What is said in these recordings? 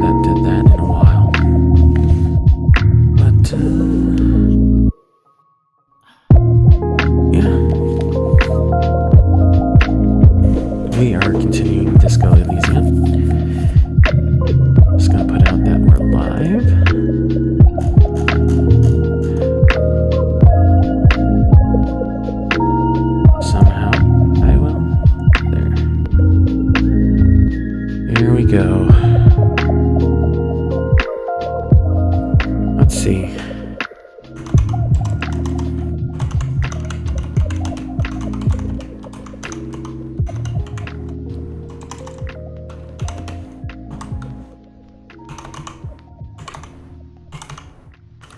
that did that in a while. But, yeah. We are continuing Disco Elysium. Just gonna put out that we're live. Somehow I will. There. Here we go. Let's see.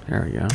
There we go.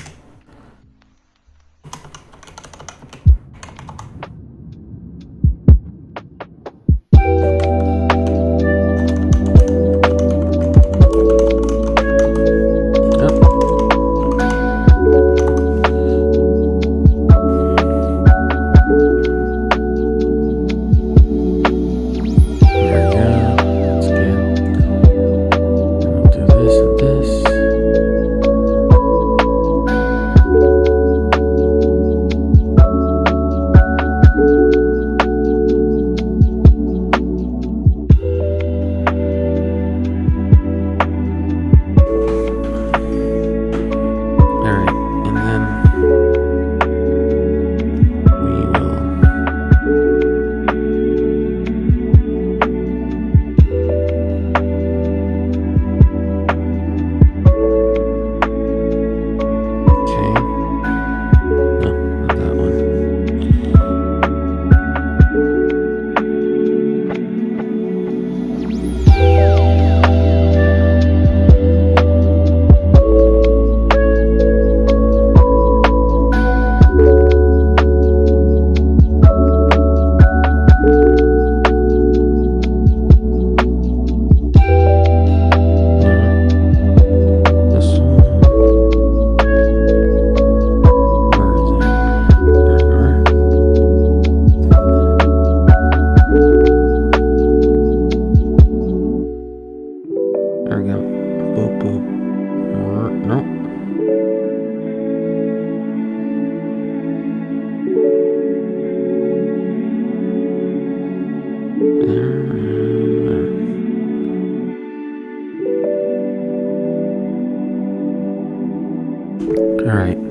Alright.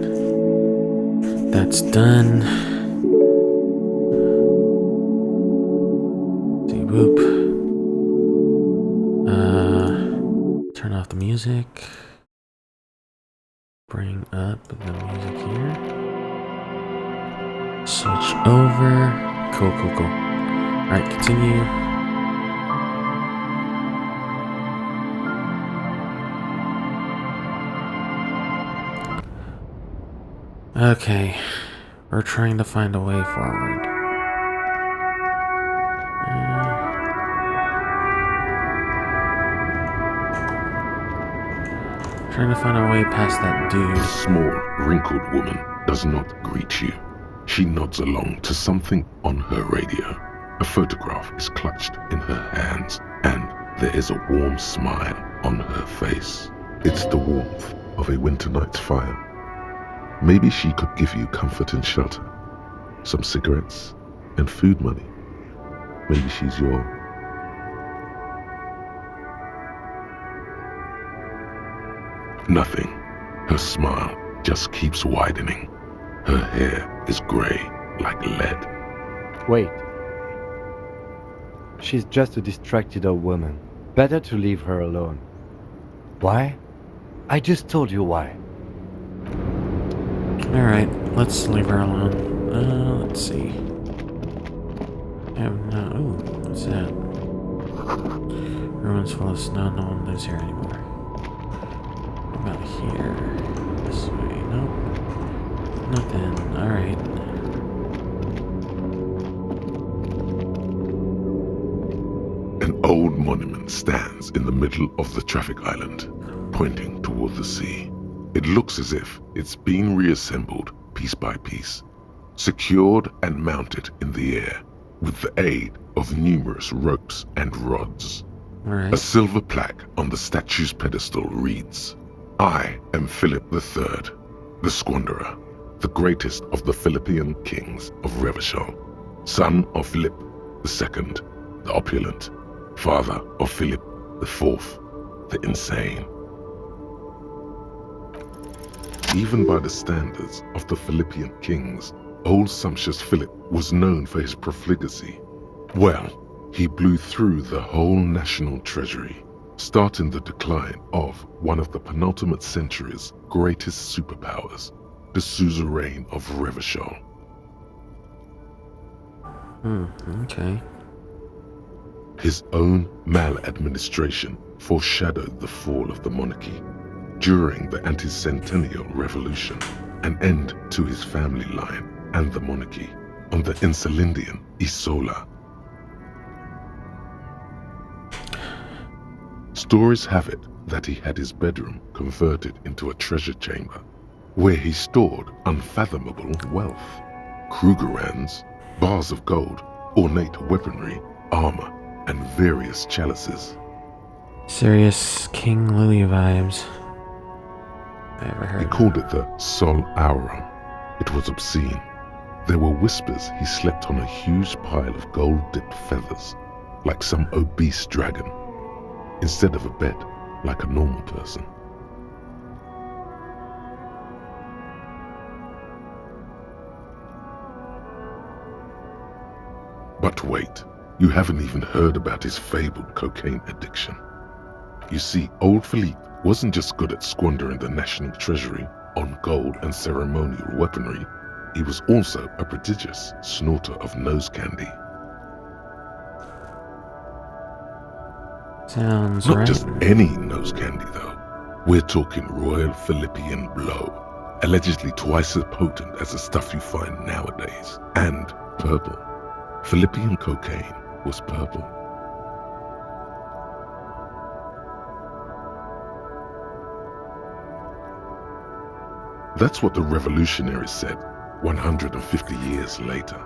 That's done. See, whoop. Turn off the music. Bring up the music here. Switch over. Cool. Alright, continue. Okay, we're trying to find a way forward. Trying to find a way past that dude. The small, wrinkled woman does not greet you. She nods along to something on her radio. A photograph is clutched in her hands, and there is a warm smile on her face. It's the warmth of a winter night's fire. Maybe she could give you comfort and shelter, some cigarettes and food money. Maybe she's your... Nothing. Her smile just keeps widening. Her hair is gray like lead. Wait. She's just a distracted old woman. Better to leave her alone. Why? I just told you why. Alright, let's leave her alone. Let's see. Ooh, what's that? Ruins full of snow, no one lives here anymore. What about here? This way, nope. Nothing, alright. An old monument stands in the middle of the traffic island, pointing toward the sea. It looks as if it's been reassembled piece by piece, secured and mounted in the air with the aid of numerous ropes and rods. A Alright. silver plaque on the statue's pedestal reads, "I am Philip III, the Squanderer, the greatest of the Philippian kings of Revachol, son of Philip II, the opulent, father of Philip IV, the insane." Even by the standards of the Philippian kings, old sumptuous Philip was known for his profligacy. Well, he blew through the whole national treasury, starting the decline of one of the penultimate century's greatest superpowers, the suzerain of Revachol. Okay. His own maladministration foreshadowed the fall of the monarchy. During the anti-centennial revolution, an end to his family line and the monarchy on the Insulindian Isola. Stories have it that he had his bedroom converted into a treasure chamber, where he stored unfathomable wealth, Krugerrands, bars of gold, ornate weaponry, armor, and various chalices. Serious King Louis vibes. I ever heard He of. called it the Sol Auron. It was obscene. There were whispers he slept on a huge pile of gold-dipped feathers, like some obese dragon, instead of a bed like a normal person. But wait, you haven't even heard about his fabled cocaine addiction. You see, old Philippe wasn't just good at squandering the national treasury on gold and ceremonial weaponry, he was also a prodigious snorter of nose candy. Sounds Not right. just any nose candy though. We're talking Royal Philippian Blow, allegedly twice as potent as the stuff you find nowadays, and purple. Philippian cocaine was purple. That's what the revolutionaries said 150 years later,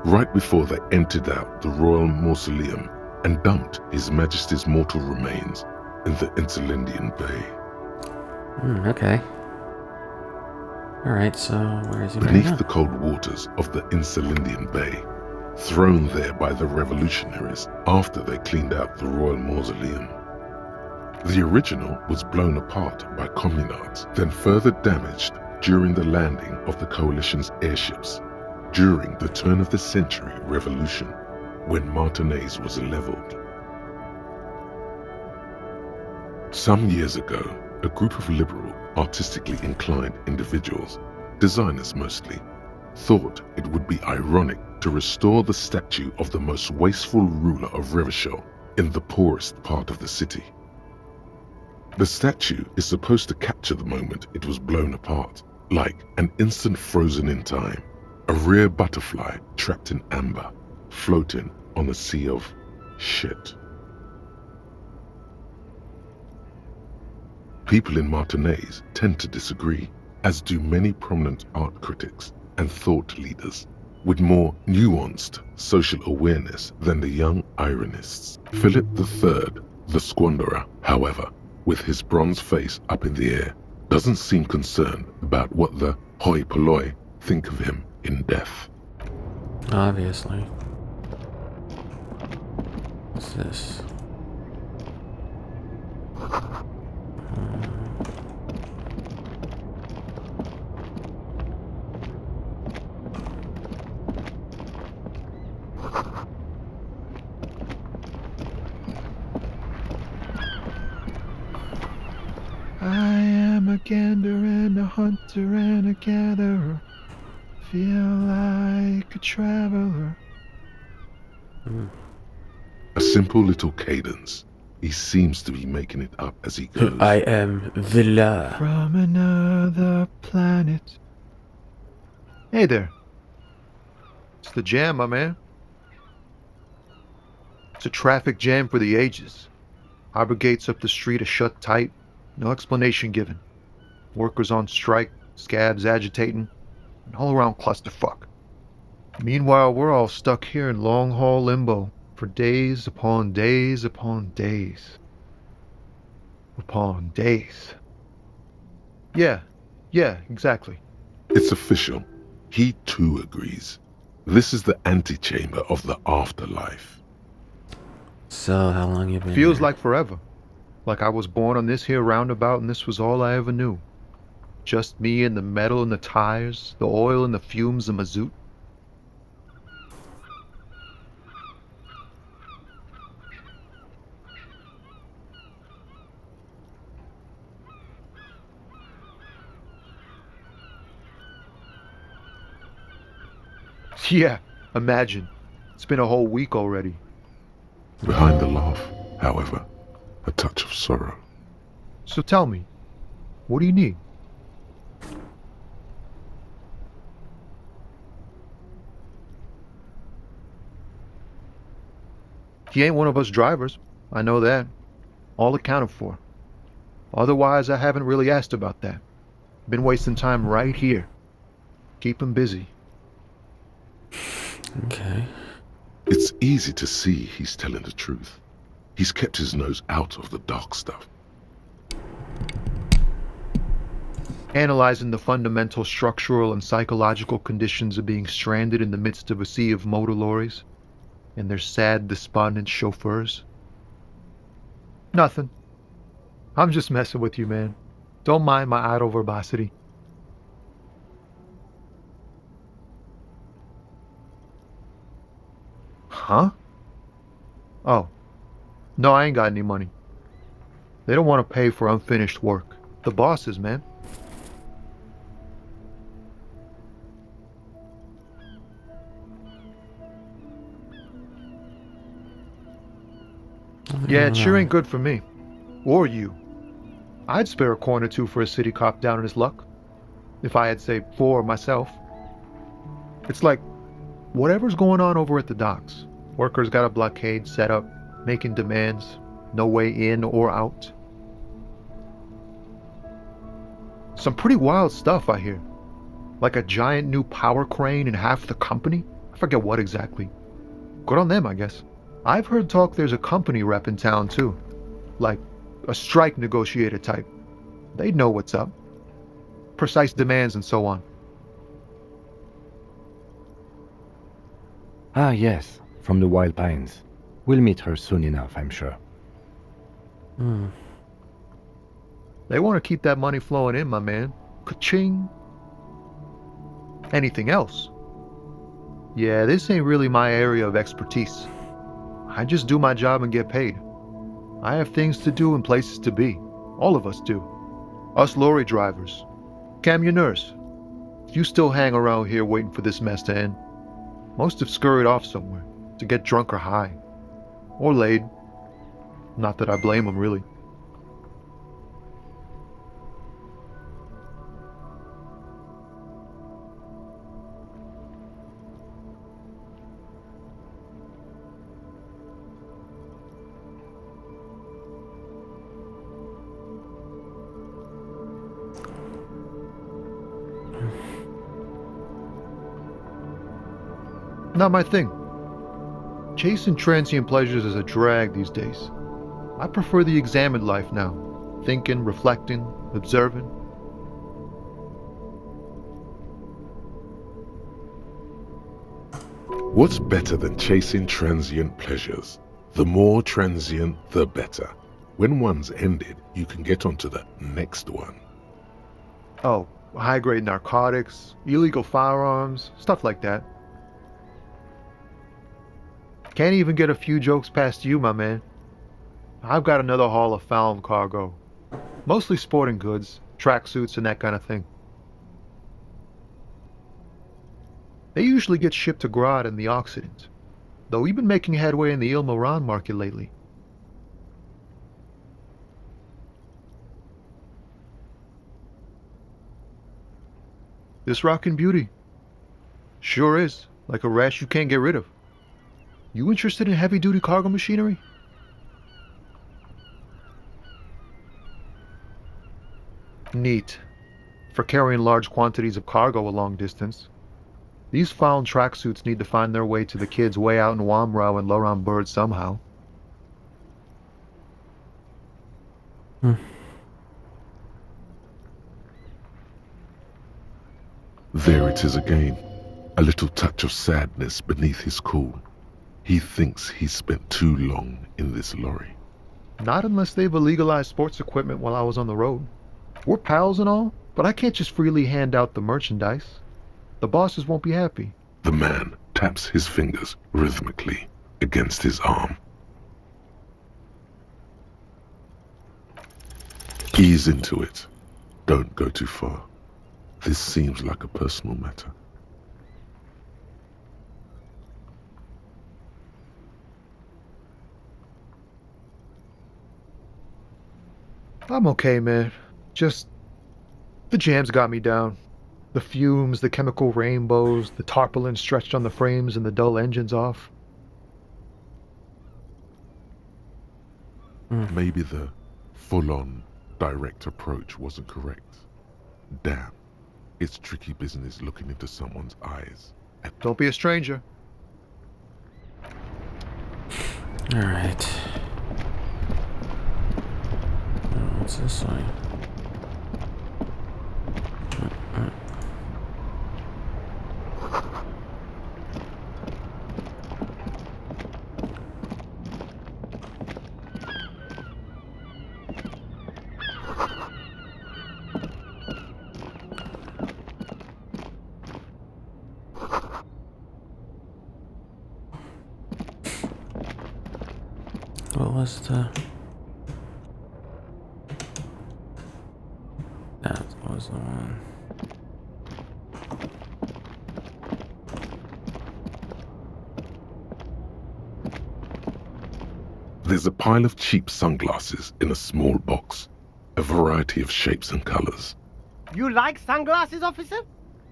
right before they emptied out the royal mausoleum and dumped His Majesty's mortal remains in the Insulindian Bay. Okay. Alright, so where is he right Beneath now? the cold waters of the Insulindian Bay, thrown there by the revolutionaries after they cleaned out the royal mausoleum. The original was blown apart by communards, then further damaged during the landing of the coalition's airships during the turn of the century revolution, when Martinez was leveled. Some years ago, a group of liberal, artistically inclined individuals, designers mostly, thought it would be ironic to restore the statue of the most wasteful ruler of Revachol in the poorest part of the city. The statue is supposed to capture the moment it was blown apart, like an instant frozen in time, a rare butterfly trapped in amber, floating on a sea of shit. People in Martinez tend to disagree, as do many prominent art critics and thought leaders with more nuanced social awareness than the young ironists. Philip III, the Squanderer, however, with his bronze face up in the air, doesn't seem concerned about what the hoi polloi think of him in death. Obviously. What's this? I am a gander and a hunter and a gatherer. Feel like a traveler. A simple little cadence. He seems to be making it up as he goes. I am Villa. From another planet. Hey there. It's the jam, my man. It's a traffic jam for the ages. Harbor gates up the street are shut tight. No explanation given. Workers on strike, scabs agitating, an all-around clusterfuck. Meanwhile, we're all stuck here in long-haul limbo, For days upon days upon days upon days. Yeah, yeah, exactly. It's official. He too agrees. This is the antechamber of the afterlife. So, how long you been Feels here? like forever. Like I was born on this here roundabout and this was all I ever knew. Just me and the metal and the tires, the oil and the fumes of mazout. Yeah, imagine. It's been a whole week already. Behind the laugh, however, a touch of sorrow. So tell me, what do you need? He ain't one of us drivers. I know that. All accounted for. Otherwise, I haven't really asked about that. Been wasting time right here. Keep him busy. Okay. It's easy to see he's telling the truth. He's kept his nose out of the dark stuff. Analyzing the fundamental structural and psychological conditions of being stranded in the midst of a sea of motor lorries and their sad, despondent chauffeurs. Nothing. I'm just messing with you, man. Don't mind my idle verbosity. Huh? Oh. No, I ain't got any money. They don't want to pay for unfinished work. The bosses, man. Yeah, it sure ain't good for me. Or you. I'd spare a coin or two for a city cop down in his luck. If I had, say, 4 myself. It's like, whatever's going on over at the docks. Workers got a blockade set up, making demands, no way in or out. Some pretty wild stuff, I hear. Like a giant new power crane in half the company? I forget what exactly. Good on them, I guess. I've heard talk there's a company rep in town too. Like a strike negotiator type. They'd know what's up. Precise demands and so on. Ah, yes, from the Wild Pines. We'll meet her soon enough, I'm sure. They want to keep that money flowing in, my man. Ka-ching. Anything else? Yeah, this ain't really my area of expertise. I just do my job and get paid. I have things to do and places to be. All of us do. Us lorry drivers. Camionneurs. You still hang around here waiting for this mess to end. Most have scurried off somewhere to get drunk or high. Or laid. Not that I blame them, really. Not my thing. Chasing transient pleasures is a drag these days. I prefer the examined life now. Thinking, reflecting, observing. What's better than chasing transient pleasures? The more transient, the better. When one's ended, you can get onto the next one. Oh, high-grade narcotics, illegal firearms, stuff like that. Can't even get a few jokes past you, my man. I've got another haul of found cargo. Mostly sporting goods, tracksuits and that kind of thing. They usually get shipped to Grad in the Occident, though we've been making headway in the Il Moran market lately. This rockin' beauty. Sure is, like a rash you can't get rid of. You interested in heavy-duty cargo machinery? Neat. For carrying large quantities of cargo a long distance. These found tracksuits need to find their way to the kids way out in Wamrau and Loran Bird somehow. There it is again, a little touch of sadness beneath his cool. He thinks he's spent too long in this lorry. Not unless they've illegalized sports equipment while I was on the road. We're pals and all, but I can't just freely hand out the merchandise. The bosses won't be happy. The man taps his fingers rhythmically against his arm. Ease into it. Don't go too far. This seems like a personal matter. I'm okay, man. Just... the jams got me down. The fumes, the chemical rainbows, the tarpaulin stretched on the frames and the dull engines off. Maybe the full-on direct approach wasn't correct. Damn, it's tricky business looking into someone's eyes. Don't be a stranger. Alright. What's this way? What was the... that was the one. There's a pile of cheap sunglasses in a small box, a variety of shapes and colors. You like sunglasses, officer?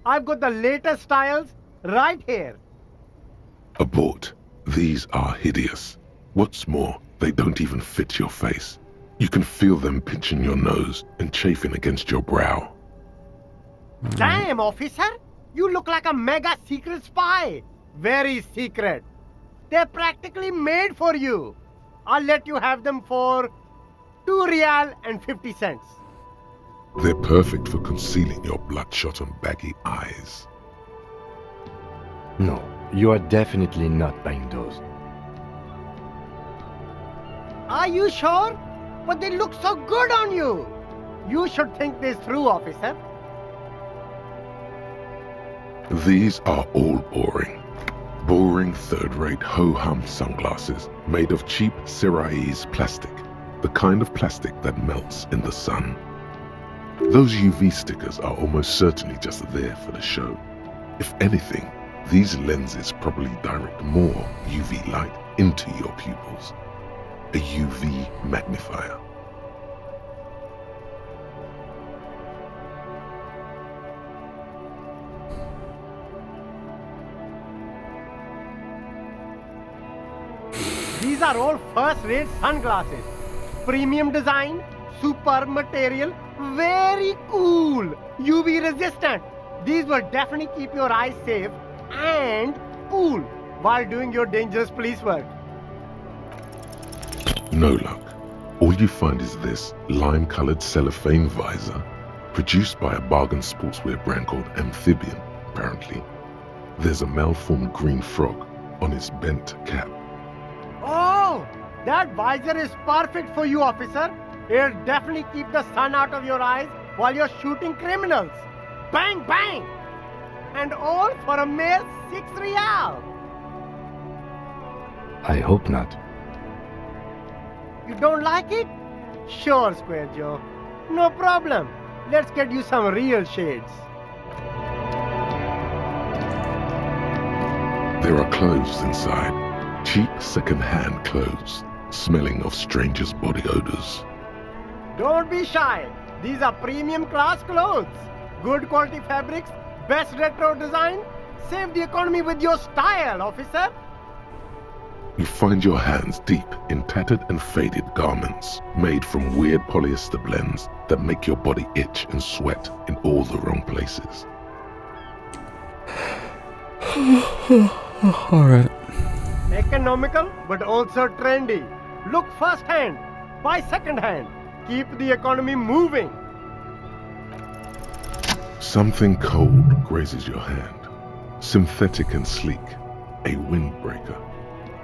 I've got the latest styles right here. Abort. These are hideous. What's more, they don't even fit your face. You can feel them pinching your nose and chafing against your brow. Damn, officer! You look like a mega secret spy. Very secret. They're practically made for you. I'll let you have them for 2 real and 50 cents. They're perfect for concealing your bloodshot and baggy eyes. No, you are definitely not buying those. Are you sure? But they look so good on you. You should think this through, officer. These are all boring. Boring third-rate ho-hum sunglasses made of cheap Syrahese plastic, the kind of plastic that melts in the sun. Those UV stickers are almost certainly just there for the show. If anything, these lenses probably direct more UV light into your pupils. A UV magnifier. These are all first-rate sunglasses. Premium design, superb material, very cool, UV resistant. These will definitely keep your eyes safe and cool while doing your dangerous police work. No luck. All you find is this lime-colored cellophane visor, produced by a bargain sportswear brand called Amphibian, apparently. There's a malformed green frog on its bent cap. Oh, that visor is perfect for you, officer. It'll definitely keep the sun out of your eyes while you're shooting criminals. Bang, bang! And all for a mere 6 real. I hope not. You don't like it? Sure, Square Joe. No problem. Let's get you some real shades. There are clothes inside. Cheap second-hand clothes, smelling of strangers' body odors. Don't be shy. These are premium class clothes. Good quality fabrics, best retro design. Save the economy with your style, officer. You find your hands deep in tattered and faded garments made from weird polyester blends that make your body itch and sweat in all the wrong places. Alright. Economical but also trendy. Look first hand, buy second hand. Keep the economy moving. Something cold grazes your hand. Synthetic and sleek. A windbreaker.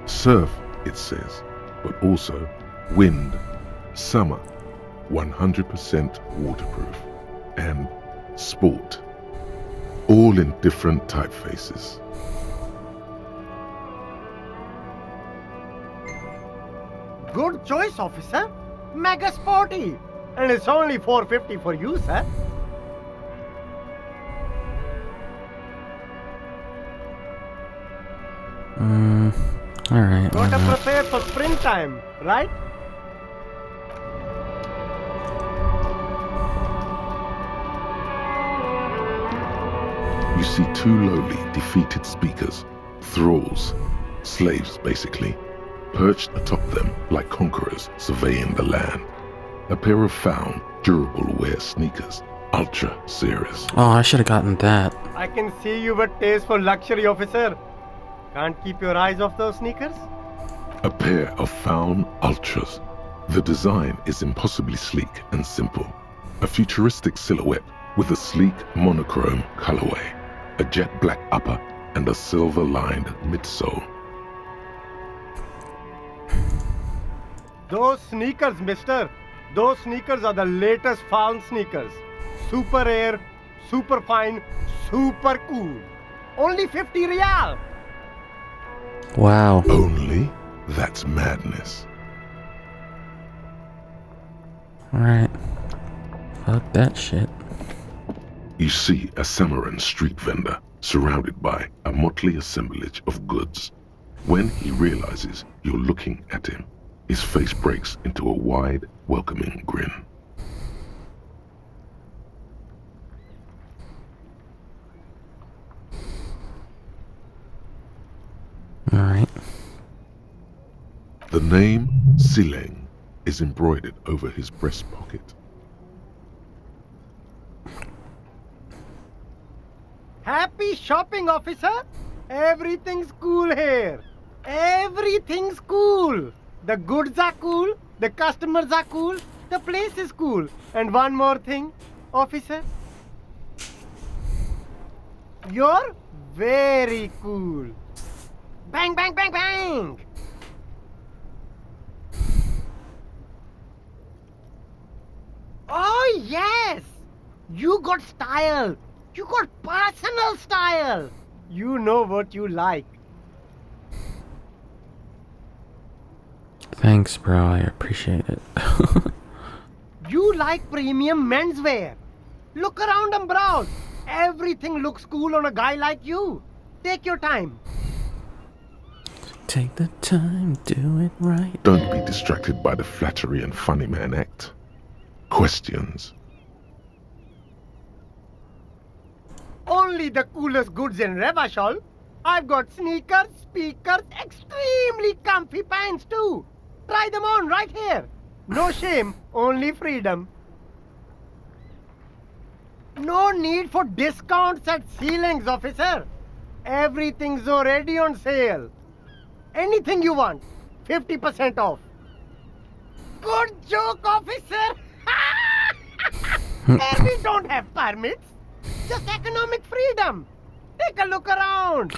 Surf, it says, but also wind, summer, 100% waterproof, and sport. All in different typefaces. Good choice, officer. Mega sporty. And it's only $450 for you, sir. Alright, why Gotta not? prepare for springtime, right? You see two lowly, defeated speakers, thralls, slaves basically, perched atop them like conquerors surveying the land. A pair of found, durable wear sneakers, Ultra Series. Oh, I should have gotten that. I can see you with taste for luxury, officer. Can't keep your eyes off those sneakers? A pair of found Ultras. The design is impossibly sleek and simple. A futuristic silhouette with a sleek monochrome colorway, a jet black upper, and a silver-lined midsole. Those sneakers, mister. Those sneakers are the latest found sneakers. Super air, super fine, super cool. Only 50 real. Wow. Only? That's madness. Alright. Fuck that shit. You see a Samaran street vendor surrounded by a motley assemblage of goods. When he realizes you're looking at him, his face breaks into a wide, welcoming grin. Alright. The name Sileng is embroidered over his breast pocket. Happy shopping, officer. Everything's cool here. Everything's cool. The goods are cool. The customers are cool. The place is cool. And one more thing, officer. You're very cool. Bang, bang, bang, bang. Oh, yes. You got style. You got personal style. You know what you like. Thanks, bro. I appreciate it. You like premium menswear. Look around and browse. Everything looks cool on a guy like you. Take your time. Take the time, do it right. Don't be distracted by the flattery and funny man act. Questions. Only the coolest goods in Revachol. I've got sneakers, speakers, extremely comfy pants too. Try them on right here. No shame, only freedom. No need for discounts at ceilings, officer. Everything's already on sale. Anything you want, 50% off. Good joke, officer. And we don't have permits. Just economic freedom. Take a look around.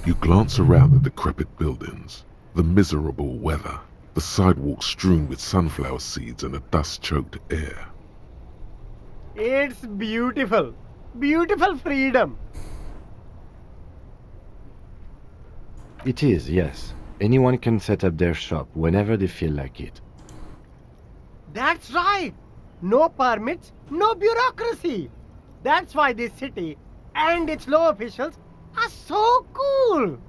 You glance around the decrepit buildings, the miserable weather, the sidewalks strewn with sunflower seeds and a dust-choked air. It's beautiful. Beautiful freedom. It is, yes. Anyone can set up their shop whenever they feel like it. That's right. No permits, no bureaucracy. That's why this city and its law officials are so cool.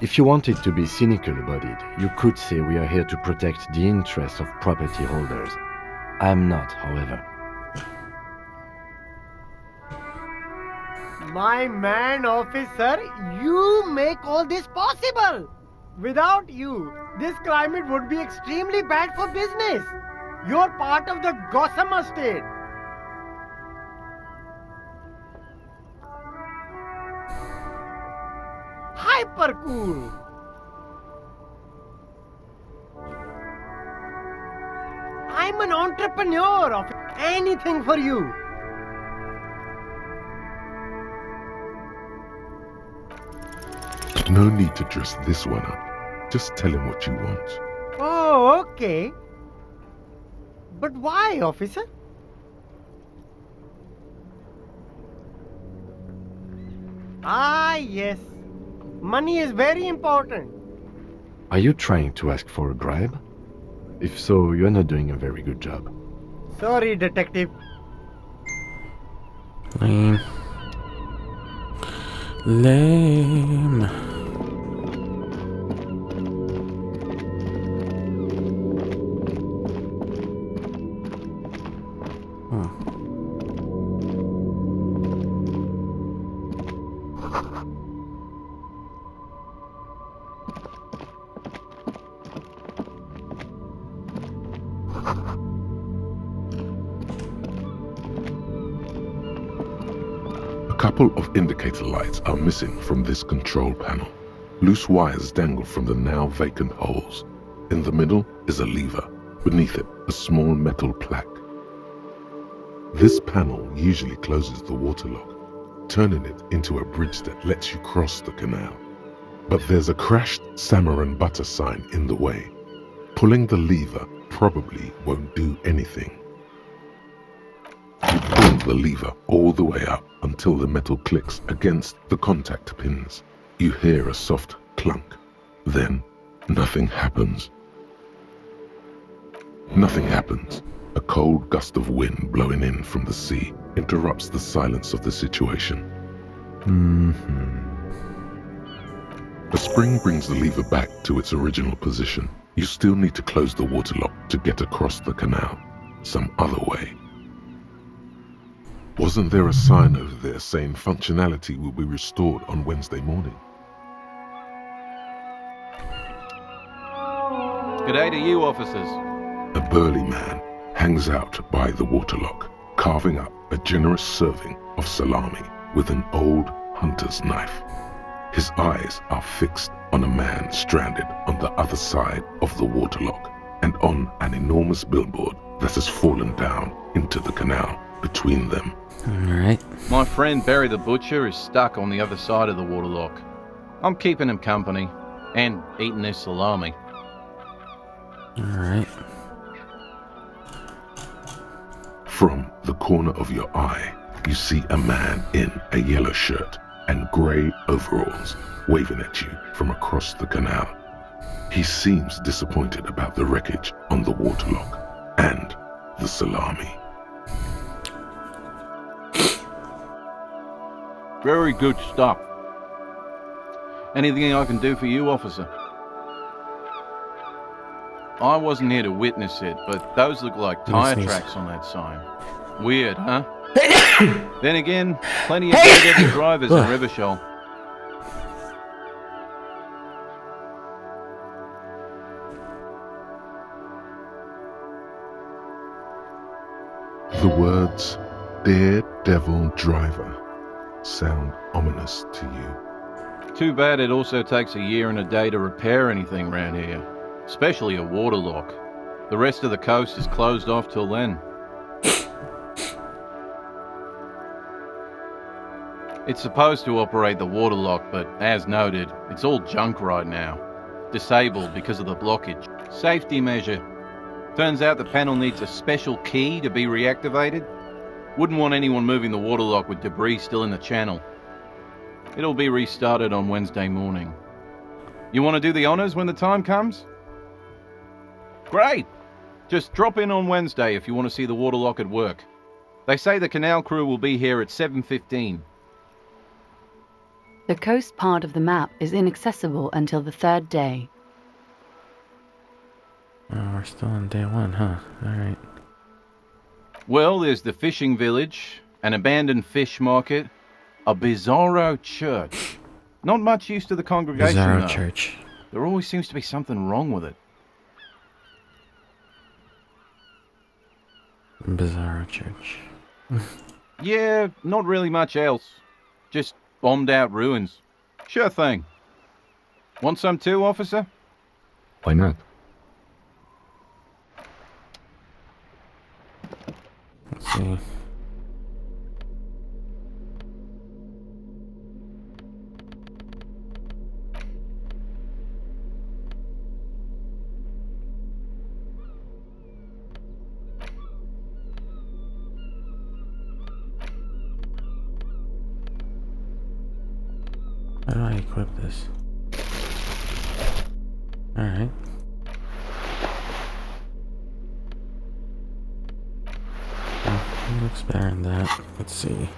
If you wanted to be cynical about it, you could say we are here to protect the interests of property holders. I'm not, however. My man, officer, you make all this possible. Without you, this climate would be extremely bad for business. You're part of the Gossamer state. hyper cool. I'm an entrepreneur of anything for you. No need to dress this one up. Just tell him what you want. Oh, okay. But why, officer? Ah, yes. Money is very important. Are you trying to ask for a bribe? If so, you're not doing a very good job. Sorry, detective. Lame. Lame. A couple of indicator lights are missing from this control panel. Loose wires dangle from the now vacant holes. In the middle is a lever. Beneath it, a small metal plaque. This panel usually closes the water lock, turning it into a bridge that lets you cross the canal. But there's a crashed salmon and butter sign in the way. Pulling the lever probably won't do anything. You pull the lever all the way up until the metal clicks against the contact pins. You hear a soft clunk. Then, nothing happens. Nothing happens. A cold gust of wind blowing in from the sea interrupts the silence of the situation. A spring brings the lever back to its original position. You still need to close the water lock to get across the canal. Some other way. Wasn't there a sign over there saying functionality will be restored on Wednesday morning? G'day to you, officers. A burly man hangs out by the waterlock, carving up a generous serving of salami with an old hunter's knife. His eyes are fixed on a man stranded on the other side of the waterlock and on an enormous billboard that has fallen down into the canal between them. Alright. My friend Barry the Butcher is stuck on the other side of the waterlock. I'm keeping him company and eating his salami. Alright. From the corner of your eye, you see a man in a yellow shirt and grey overalls waving at you from across the canal. He seems disappointed about the wreckage on the waterlock and the salami. Very good stuff. Anything I can do for you, officer? I wasn't here to witness it, but those look like tire tracks on that sign. Weird, huh? Then again, plenty of dead drivers in Rivershoal. The words, Daredevil Driver, sound ominous to you. Too bad it also takes a year and a day to repair anything around here, especially a waterlock. The rest of the coast is closed off till then. It's supposed to operate the waterlock, but as noted, it's all junk right now. Disabled because of the blockage. Safety measure. Turns out the panel needs a special key to be reactivated. Wouldn't want anyone moving the waterlock with debris still in the channel. It'll be restarted on Wednesday morning. You want to do the honors when the time comes? Great! Just drop in on Wednesday if you want to see the waterlock at work. They say the canal crew will be here at 7:15. The coast part of the map is inaccessible until the third day. Oh, we're still on day one, huh? Alright. Well, there's the fishing village, an abandoned fish market, a bizarro church. Not much use to the congregation, Bizarro though. church. There always seems to be something wrong with it. Bizarro church. Yeah, not really much else. Just bombed out ruins. Sure thing. Want some too, officer? Why not? Let's see. How do I equip this? Alright. It looks better than that. Let's see.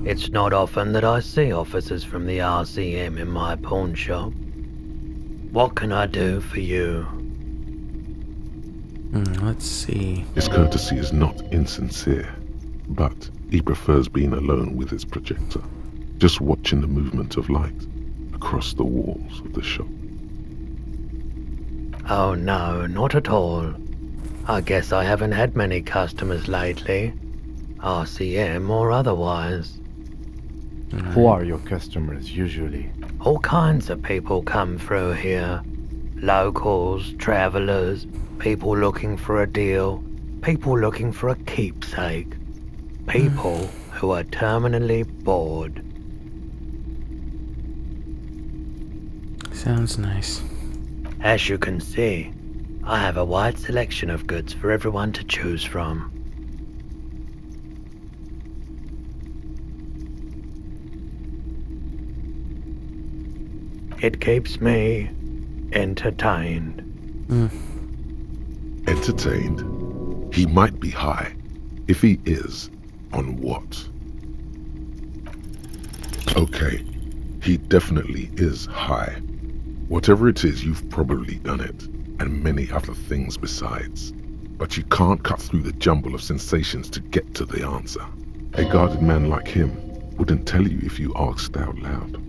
It's not often that I see officers from the RCM in my pawn shop. What can I do for you? Let's see. His courtesy is not insincere, but he prefers being alone with his projector, just watching the movement of light across the walls of the shop. Oh no, not at all. I guess I haven't had many customers lately, RCM or otherwise. Who are your customers usually? All kinds of people come through here. Locals, travelers, people looking for a deal, people looking for a keepsake, people who are terminally bored. Sounds nice. As you can see, I have a wide selection of goods for everyone to choose from. It keeps me entertained. Entertained? He might be high. If he is, on what? Okay, he definitely is high. Whatever it is, you've probably done it, and many other things besides. But you can't cut through the jumble of sensations to get to the answer. A guarded man like him wouldn't tell you if you asked out loud.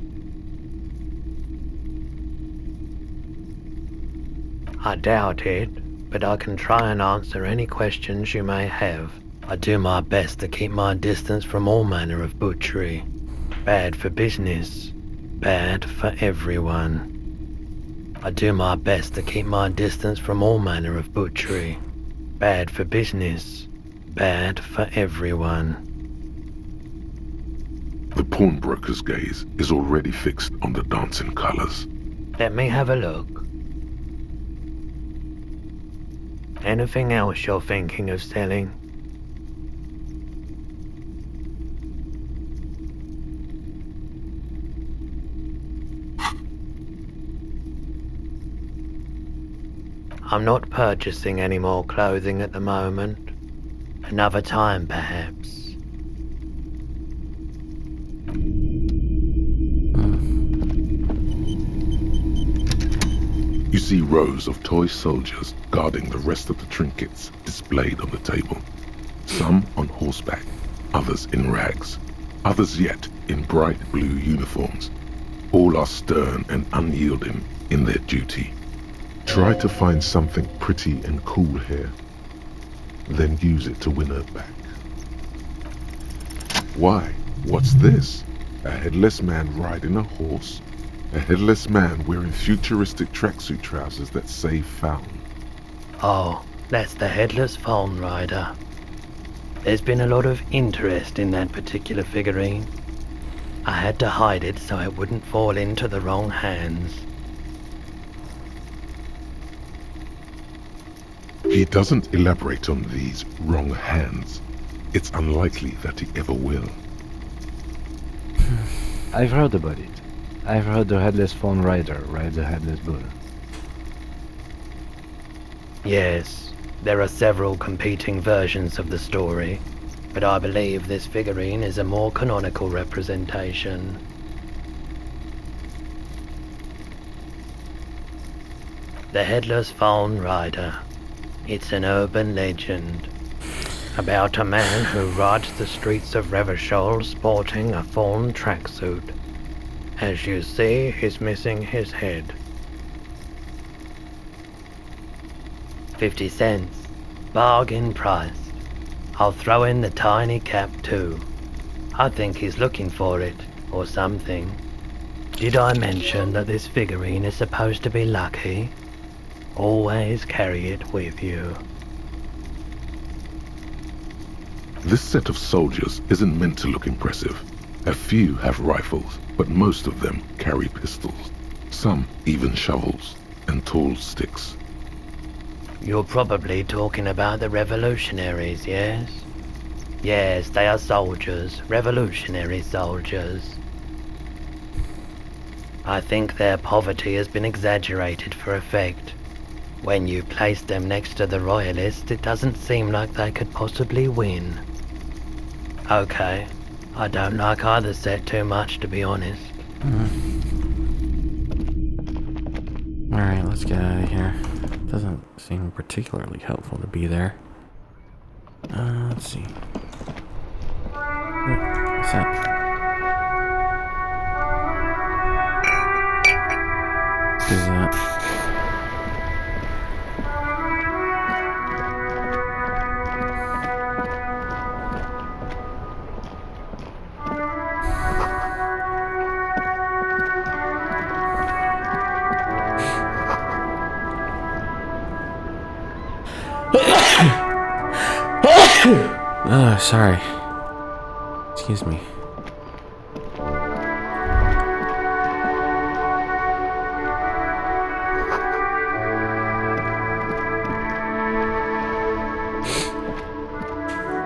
I doubt it, but I can try and answer any questions you may have. I do my best to keep my distance from all manner of butchery. Bad for business, bad for everyone. I do my best to keep my distance from all manner of butchery. Bad for business, bad for everyone. The pawnbroker's gaze is already fixed on the dancing colors. Let me have a look. Anything else you're thinking of selling? I'm not purchasing any more clothing at the moment. Another time, perhaps. You see rows of toy soldiers guarding the rest of the trinkets displayed on the table. Some on horseback, others in rags, others yet in bright blue uniforms. All are stern and unyielding in their duty. Try to find something pretty and cool here, then use it to win her back. Why? What's this? A headless man riding a horse? A headless man wearing futuristic tracksuit trousers that say found. Oh, that's the headless phone rider. There's been a lot of interest in that particular figurine. I had to hide it so it wouldn't fall into the wrong hands. He doesn't elaborate on these wrong hands. It's unlikely that he ever will. I've heard about it. I've heard the Headless Phone Rider rides a Headless Bull. Yes, there are several competing versions of the story, but I believe this figurine is a more canonical representation. The Headless Phone Rider. It's an urban legend about a man who rides the streets of Revachol sporting a fawn tracksuit. As you see, he's missing his head. 50 cents. Bargain price. I'll throw in the tiny cap too. I think he's looking for it, or something. Did I mention that this figurine is supposed to be lucky? Always carry it with you. This set of soldiers isn't meant to look impressive. A few have rifles, but most of them carry pistols. Some even shovels and tall sticks. You're probably talking about the revolutionaries, yes? Yes, they are soldiers, revolutionary soldiers. I think their poverty has been exaggerated for effect. When you place them next to the royalists, it doesn't seem like they could possibly win. Okay, I don't like either set too much, to be honest. Alright, let's get out of here. Doesn't seem particularly helpful to be there. Let's see. What's that? Do that. Sorry. Excuse me.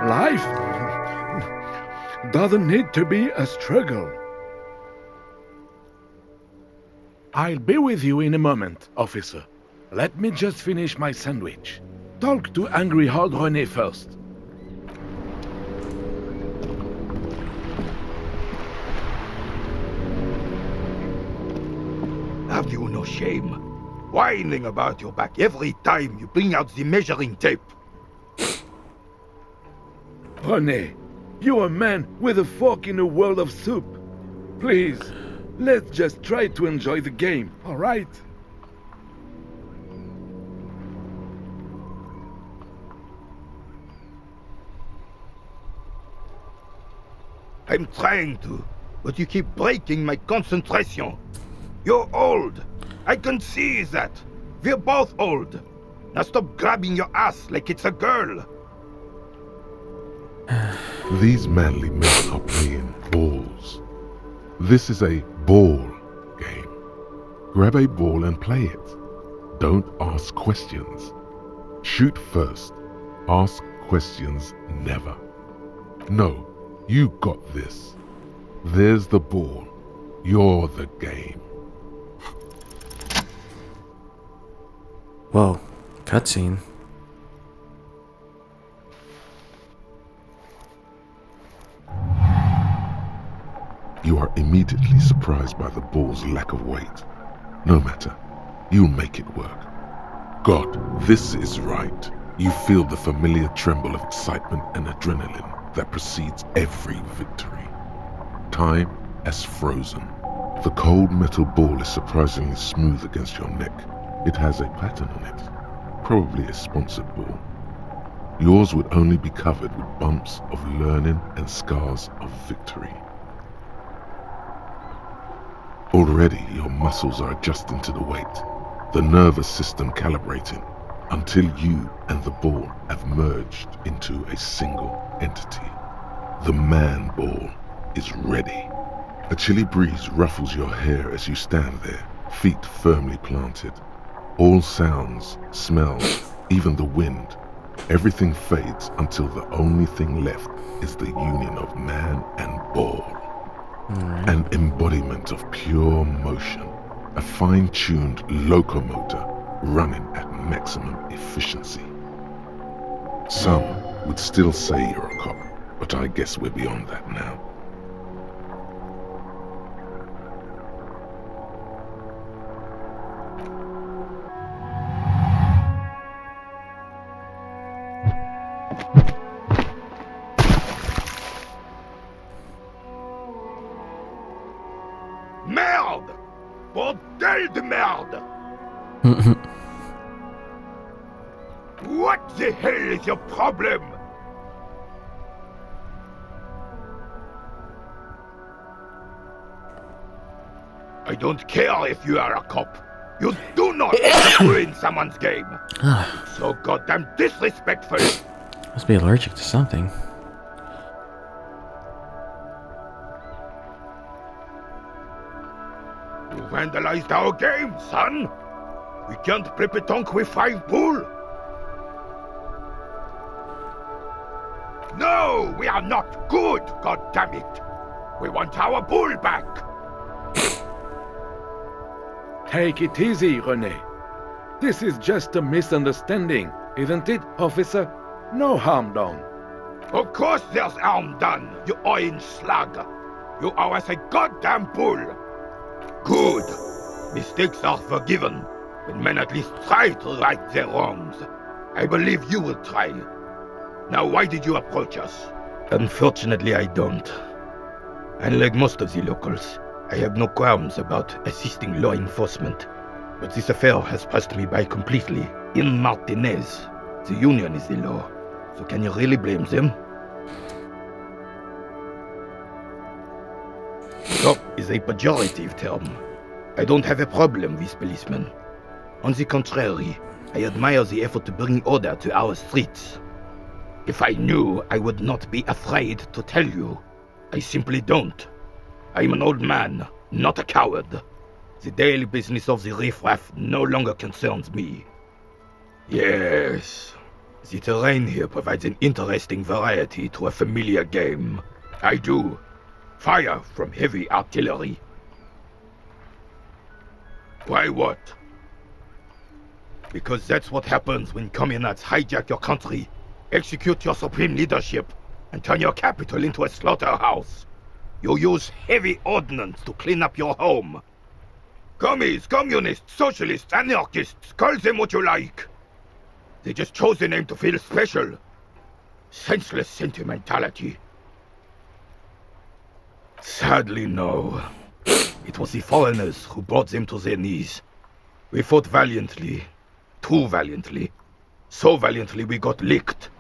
Life doesn't need to be a struggle. I'll be with you in a moment, officer. Let me just finish my sandwich. Talk to Angry Hard René first. Have you no shame? Whining about your back every time you bring out the measuring tape. René, you're a man with a fork in a world of soup. Please, let's just try to enjoy the game, alright? I'm trying to, but you keep breaking my concentration. You're old. I can see that. We're both old. Now stop grabbing your ass like it's a girl. These manly men are playing balls. This is a ball game. Grab a ball and play it. Don't ask questions. Shoot first. Ask questions never. No, you got this. There's the ball. You're the game. Whoa. Cutscene. You are immediately surprised by the ball's lack of weight. No matter, you'll make it work. God, this is right. You feel the familiar tremble of excitement and adrenaline that precedes every victory. Time has frozen. The cold metal ball is surprisingly smooth against your neck. It has a pattern on it, probably a sponsored ball. Yours would only be covered with bumps of learning and scars of victory. Already your muscles are adjusting to the weight, the nervous system calibrating, until you and the ball have merged into a single entity. The man ball is ready. A chilly breeze ruffles your hair as you stand there, feet firmly planted. All sounds, smells, even the wind, everything fades until the only thing left is the union of man and ball. An embodiment of pure motion, a fine-tuned locomotor running at maximum efficiency. Some would still say you're a cop, but I guess we're beyond that now. Merde! Bordel de merde! What the hell is your problem? I don't care if you are a cop. You do not ruin someone's game. It's so goddamn disrespectful. Must be allergic to something. You vandalized our game, son. We can't play pétanque with 5 bull. No, we are not good, goddammit. We want our bull back. Take it easy, René. This is just a misunderstanding, isn't it, officer? No harm done. Of course there's harm done, you orange slug. You owe us a goddamn bull. Good. Mistakes are forgiven when men at least try to right their wrongs. I believe you will try. Now, why did you approach us? Unfortunately, I don't. Unlike most of the locals, I have no qualms about assisting law enforcement. But this affair has passed me by completely. In Martinez, the union is the law. So can you really blame them? Cop is a pejorative term. I don't have a problem with policemen. On the contrary, I admire the effort to bring order to our streets. If I knew, I would not be afraid to tell you. I simply don't. I'm an old man, not a coward. The daily business of the riffraff no longer concerns me. Yes, the terrain here provides an interesting variety to a familiar game. I do. Fire from heavy artillery. Why what? Because that's what happens when communists hijack your country, execute your supreme leadership, and turn your capital into a slaughterhouse. You use heavy ordnance to clean up your home. Commies, communists, socialists, anarchists, call them what you like. They just chose the name to feel special. Senseless sentimentality. Sadly, no. It was the foreigners who brought them to their knees. We fought valiantly. Too valiantly. So valiantly we got licked.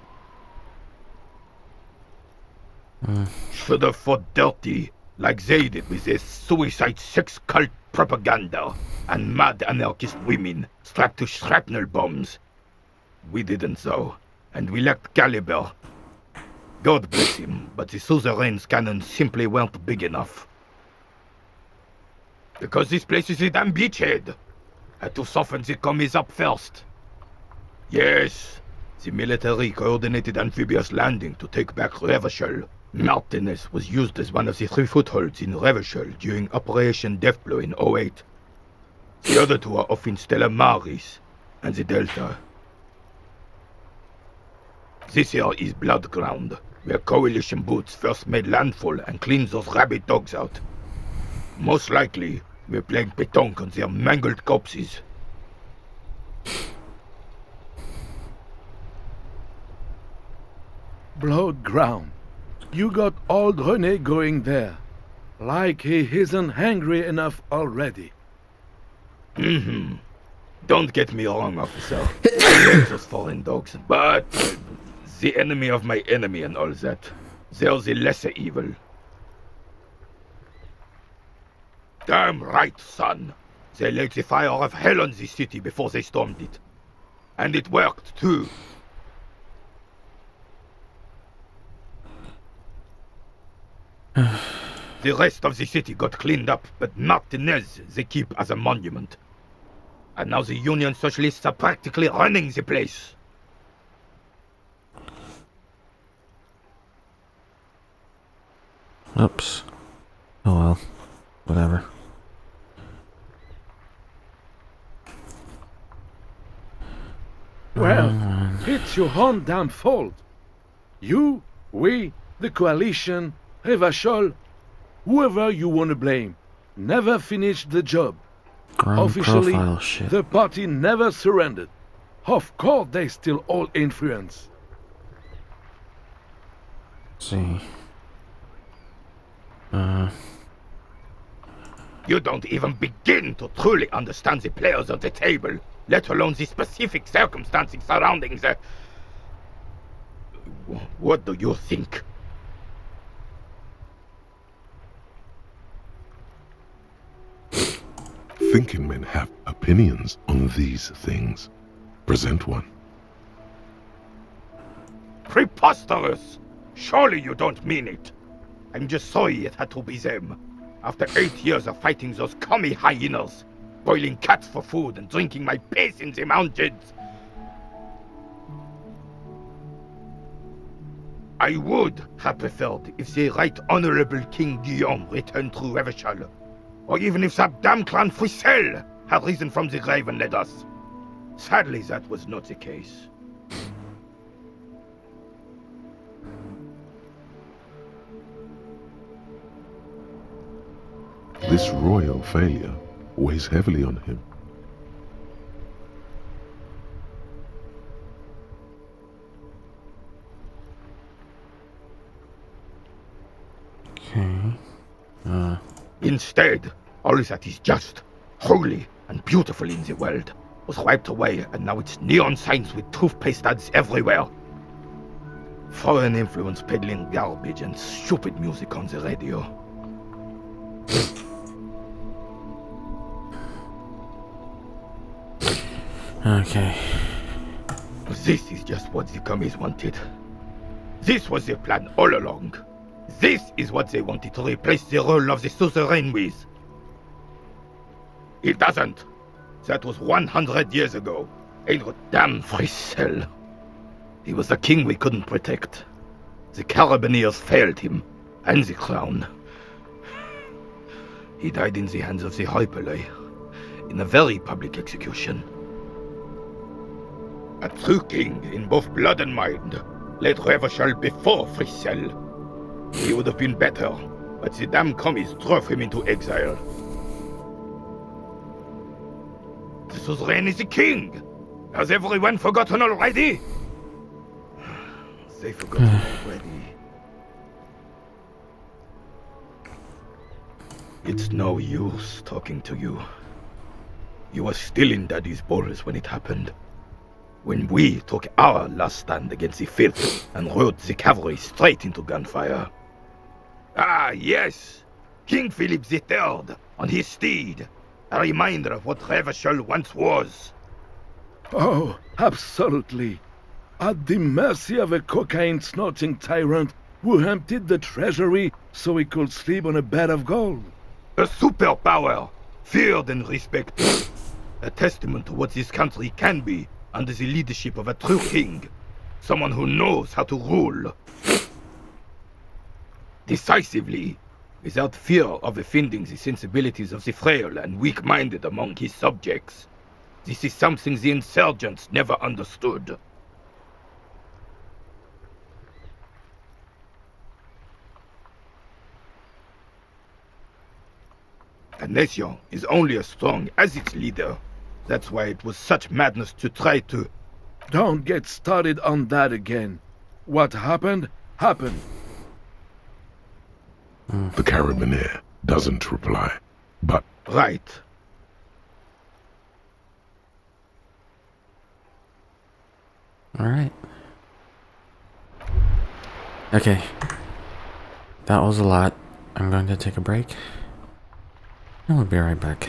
Should have fought dirty, like they did with their suicide sex cult propaganda and mad anarchist women strapped to shrapnel bombs. We didn't though, and we lacked caliber. God bless him, but the suzerain's cannons simply weren't big enough. Because this place is a damn beachhead. Had to soften the commies up first. Yes, the military coordinated amphibious landing to take back Revachol. Martinez was used as one of the 3 footholds in Revachol during Operation Deathblow in 08. The other 2 are off in Stella Maris and the Delta. This here is Blood Ground, where coalition boots first made landfall and cleaned those rabid dogs out. Most likely, we're playing pétanque on their mangled corpses. Blood ground. You got old René going there. Like he isn't hungry enough already. Don't get me wrong, officer. I love those foreign dogs, but the enemy of my enemy and all that. They're the lesser evil. Damn right, son. They laid the fire of hell on the city before they stormed it. And it worked, too. The rest of the city got cleaned up, but Martinez they keep as a monument. And now the Union Socialists are practically running the place. Oops. Oh well. Whatever. Well, it's your own damn fault. You, we, the coalition, Revachol, whoever you want to blame, never finished the job. Wrong Officially, profile shit. the party never surrendered. Of course, they still all influence. Let's see. You don't even begin to truly understand the players at the table, let alone the specific circumstances surrounding the... What do you think? Thinking men have opinions on these things. Present one. Preposterous! Surely you don't mean it. I'm just sorry it had to be them. After 8 years of fighting those commie hyenas, boiling cats for food and drinking my piss in the mountains. I would have preferred if the Right Honorable King Guillaume returned through Revachol, or even if that damn clan Frisel had risen from the grave and led us. Sadly, that was not the case. This royal failure weighs heavily on him. Okay. Instead, all that is just, holy, and beautiful in the world was wiped away, and now it's neon signs with toothpaste ads everywhere. Foreign influence peddling garbage and stupid music on the radio. Okay. This is just what the commies wanted. This was their plan all along. This is what they wanted to replace the role of the suzerain with. It doesn't. That was 100 years ago. And damn Frisel. He was the king we couldn't protect. The Carabineers failed him, and the crown. He died in the hands of the Hyperlay, in a very public execution. A true king in both blood and mind led Revachol before Frisel. He would have been better, but the damn commies drove him into exile. The suzerain is the king! Has everyone forgotten already? They forgot already. It's no use talking to you. You were still in Daddy's balls when it happened. When we took our last stand against the filth and rode the cavalry straight into gunfire. Ah, yes! King Philip III on his steed. A reminder of what Revachol once was. Oh, absolutely. At the mercy of a cocaine-snorting tyrant who emptied the treasury so he could sleep on a bed of gold. A superpower, feared and respected. A testament to what this country can be under the leadership of a true king. Someone who knows how to rule. Decisively, without fear of offending the sensibilities of the frail and weak-minded among his subjects. This is something the insurgents never understood. A nation is only as strong as its leader. That's why it was such madness to try to... Don't get started on that again. What happened, happened. The Carabineer doesn't reply, but... Right. Alright. Okay. That was a lot. I'm going to take a break. And we'll be right back.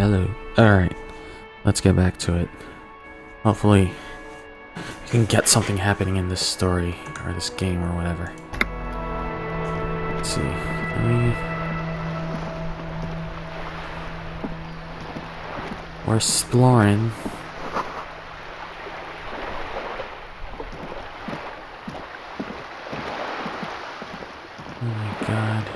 Hello. Alright. Let's get back to it. Hopefully, we can get something happening in this story, or this game, or whatever. Let's see. We're exploring. Oh my god.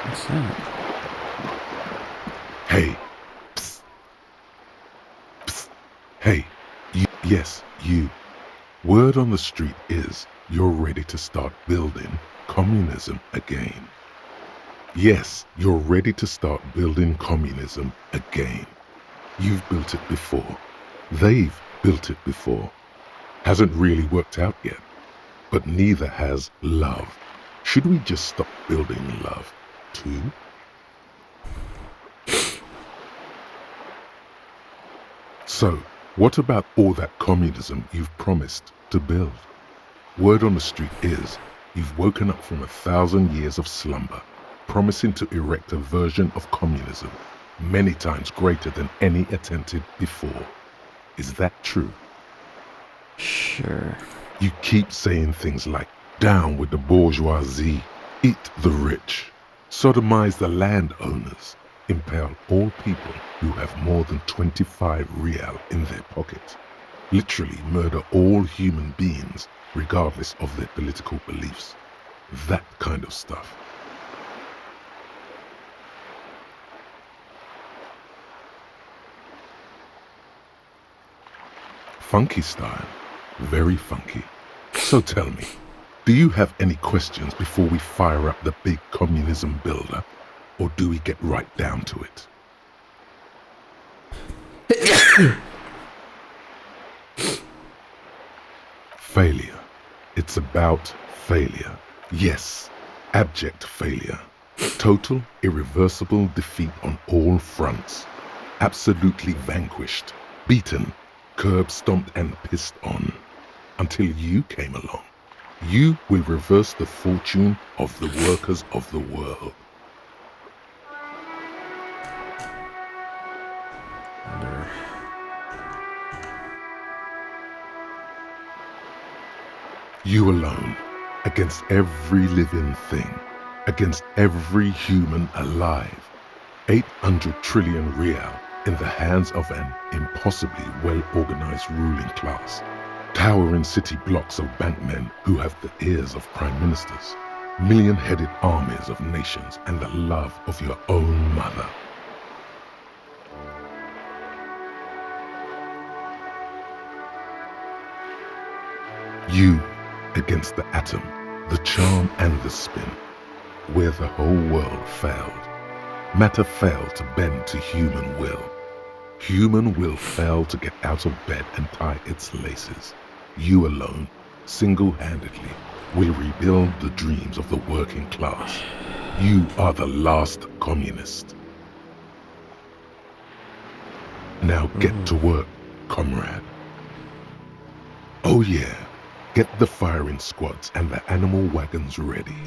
What's that? Hey. Psst. Psst. Hey. Yes, you. Word on the street is you're ready to start building communism again. Yes, you're ready to start building communism again. You've built it before. They've built it before. Hasn't really worked out yet. But neither has love. Should we just stop building love, too? So, what about all that communism you've promised to build? Word on the street is you've woken up from 1,000 years of slumber, promising to erect a version of communism many times greater than any attempted before. Is that true? Sure. You keep saying things like, down with the bourgeoisie, eat the rich, sodomize the landowners, impale all people who have more than 25 real in their pocket, literally murder all human beings regardless of their political beliefs. That kind of stuff. Funky style. Very funky. So tell me, do you have any questions before we fire up the big communism builder? Or do we get right down to it? Failure. It's about failure. Yes, abject failure. Total, irreversible defeat on all fronts. Absolutely vanquished, beaten, curb-stomped and pissed on. Until you came along. You will reverse the fortune of the workers of the world. You alone, against every living thing, against every human alive. 800 trillion real in the hands of an impossibly well-organized ruling class. Towering city blocks of bankmen who have the ears of prime ministers. Million-headed armies of nations and the love of your own mother. You against the atom, the charm and the spin, where the whole world failed. Matter failed to bend to human will. Human will failed to get out of bed and tie its laces. You alone, single-handedly, will rebuild the dreams of the working class. You are the last communist. Now get to work, comrade. Oh yeah. Get the firing squads and the animal wagons ready.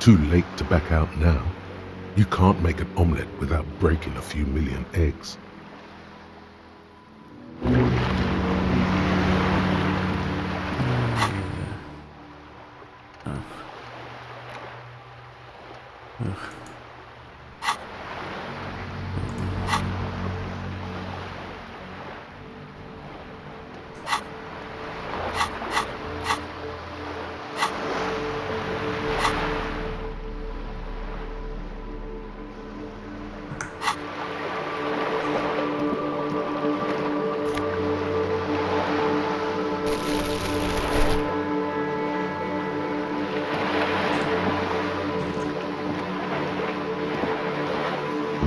Too late to back out now. You can't make an omelette without breaking a few million eggs.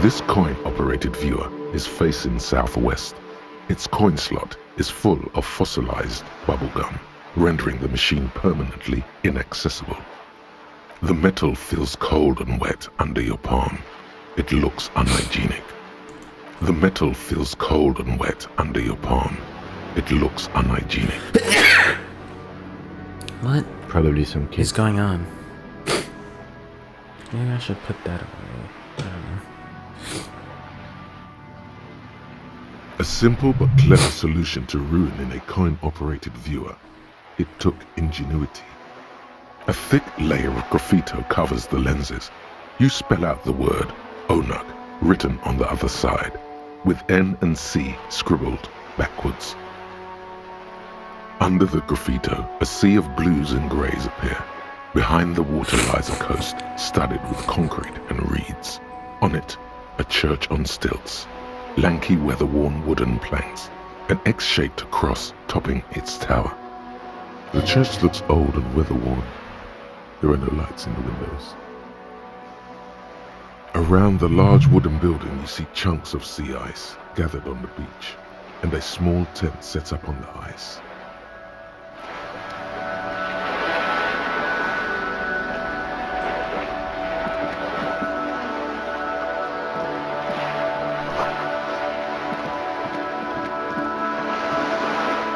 This coin-operated viewer is facing southwest. Its coin slot is full of fossilized bubblegum, rendering the machine permanently inaccessible. The metal feels cold and wet under your palm. It looks unhygienic. The metal feels cold and wet under your palm. It looks unhygienic. What Probably some is kids. going on? Maybe I should put that away. I don't know. A simple but clever solution to ruining a coin-operated viewer. It took ingenuity. A thick layer of graffito covers the lenses. You spell out the word Onuk written on the other side, with N and C scribbled backwards. Under the graffito, a sea of blues and greys appear. Behind the water lies a coast studded with concrete and reeds. On it, a church on stilts, lanky weather-worn wooden planks, an X-shaped cross topping its tower. The church looks old and weather-worn. There are no lights in the windows. Around the large wooden building you see chunks of sea ice gathered on the beach, and a small tent set up on the ice.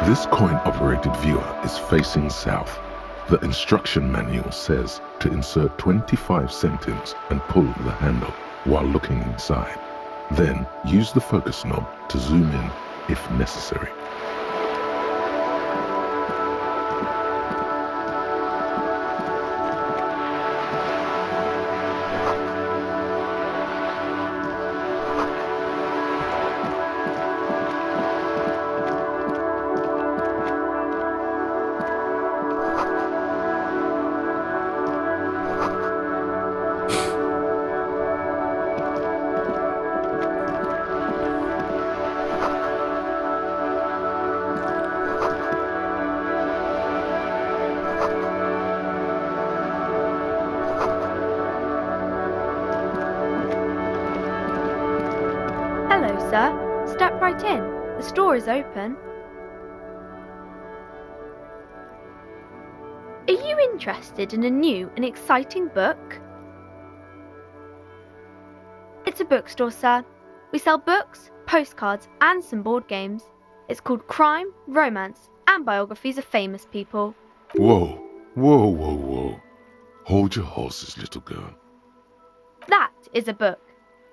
This coin-operated viewer is facing south. The instruction manual says to insert 25 centimes and pull the handle while looking inside. Then use the focus knob to zoom in if necessary. Hello, sir. Step right in. The store is open. Are you interested in a new and exciting book? It's a bookstore, sir. We sell books, postcards, and some board games. It's called Crime, Romance, and Biographies of Famous People. Whoa, whoa, whoa, whoa. Hold your horses, little girl. That is a book.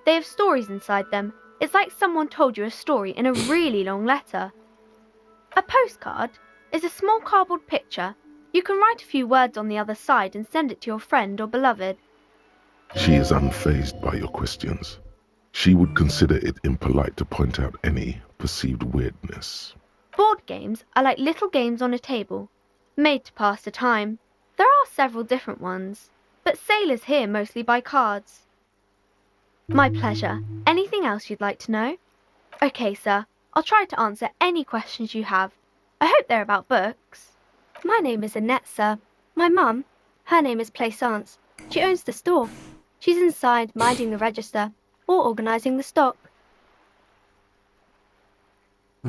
They have stories inside them. It's like someone told you a story in a really long letter. A postcard is a small cardboard picture. You can write a few words on the other side and send it to your friend or beloved. She is unfazed by your questions. She would consider it impolite to point out any perceived weirdness. Board games are like little games on a table, made to pass the time. There are several different ones, but sailors here mostly buy cards. My pleasure. Anything else you'd like to know? Okay, sir. I'll try to answer any questions you have. I hope they're about books. My name is Annette, sir. My mum, her name is Plaisance. She owns the store. She's inside minding the register or organising the stock.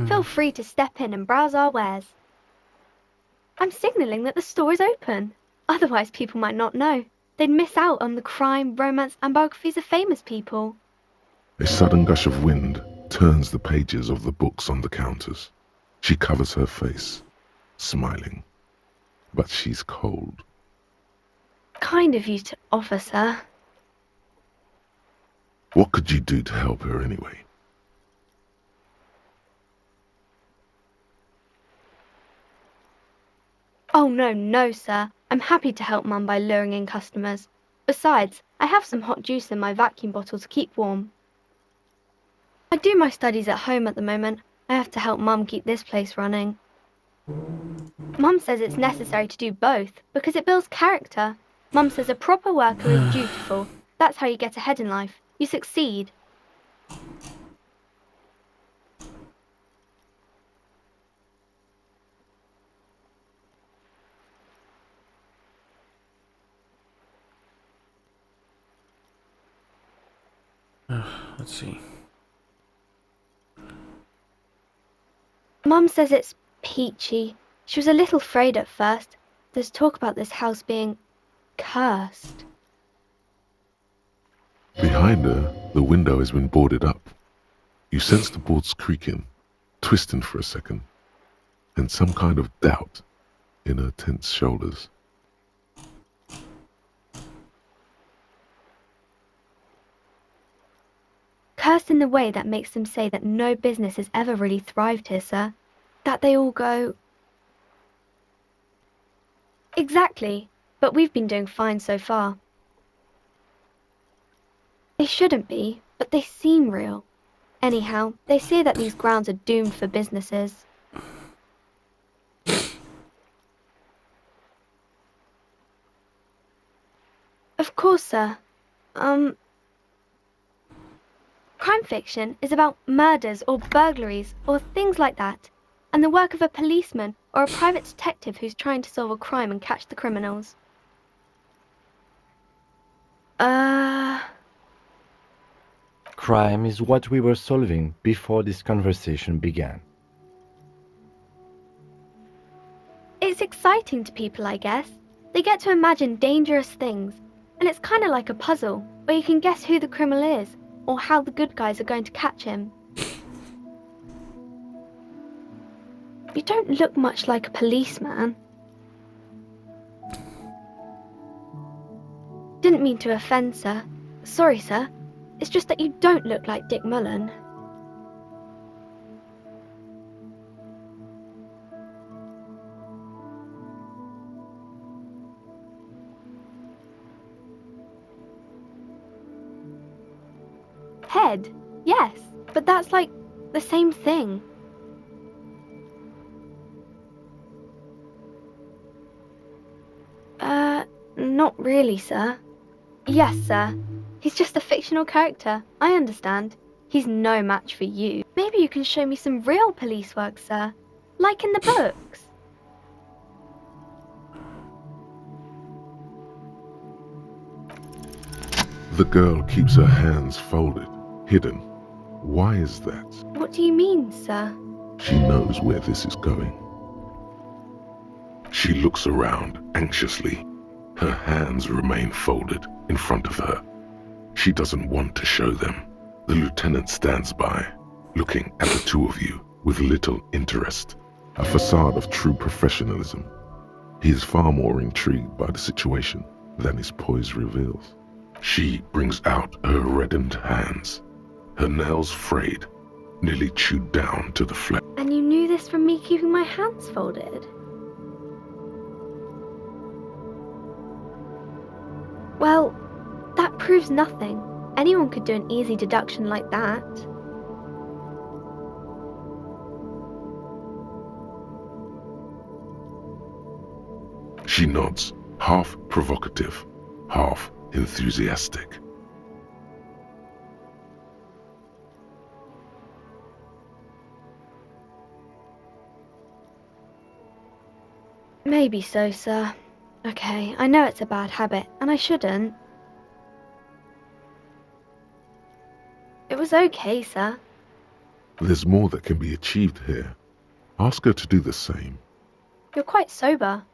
Feel free to step in and browse our wares. I'm signalling that the store is open. Otherwise people might not know. They'd miss out on the crime, romance, and biographies of famous people. A sudden gush of wind turns the pages of the books on the counters. She covers her face, smiling. But she's cold. Kind of you to offer, sir. What could you do to help her anyway? Oh, no, sir. I'm happy to help Mum by luring in customers. Besides, I have some hot juice in my vacuum bottle to keep warm. I do my studies at home at the moment. I have to help Mum keep this place running. Mum says it's necessary to do both because it builds character. Mum says a proper worker is dutiful. That's how you get ahead in life. You succeed. Let's see. Mum says it's peachy. She was a little afraid at first. There's talk about this house being cursed. Behind her, the window has been boarded up. You sense the boards creaking, twisting for a second, and some kind of doubt in her tense shoulders. Cursed in the way that makes them say that no business has ever really thrived here, sir. That they all go... Exactly, but we've been doing fine so far. They shouldn't be, but they seem real. Anyhow, they say that these grounds are doomed for businesses. Of course, sir. Crime fiction is about murders or burglaries or things like that, and the work of a policeman or a private detective who's trying to solve a crime and catch the criminals. Crime is what we were solving before this conversation began. It's exciting to people, I guess. They get to imagine dangerous things, and it's kind of like a puzzle, where you can guess who the criminal is, or how the good guys are going to catch him. You don't look much like a policeman. Didn't mean to offend, sir. Sorry, sir. It's just that you don't look like Dick Mullen. Head, yes, but that's like the same thing. Not really, sir. Yes, sir. He's just a fictional character. I understand. He's no match for you. Maybe you can show me some real police work, sir. Like in the books. The girl keeps her hands folded, hidden. Why is that? What do you mean, sir? She knows where this is going. She looks around anxiously. Her hands remain folded in front of her. She doesn't want to show them. The lieutenant stands by, looking at the two of you with little interest, a facade of true professionalism. He is far more intrigued by the situation than his poise reveals. She brings out her reddened hands, her nails frayed, nearly chewed down to the flesh. And you knew this from me keeping my hands folded? Well, that proves nothing. Anyone could do an easy deduction like that. She nods, half provocative, half enthusiastic. Maybe so, sir. Okay, I know it's a bad habit, and I shouldn't. It was okay, sir. There's more that can be achieved here. Ask her to do the same. You're quite sober.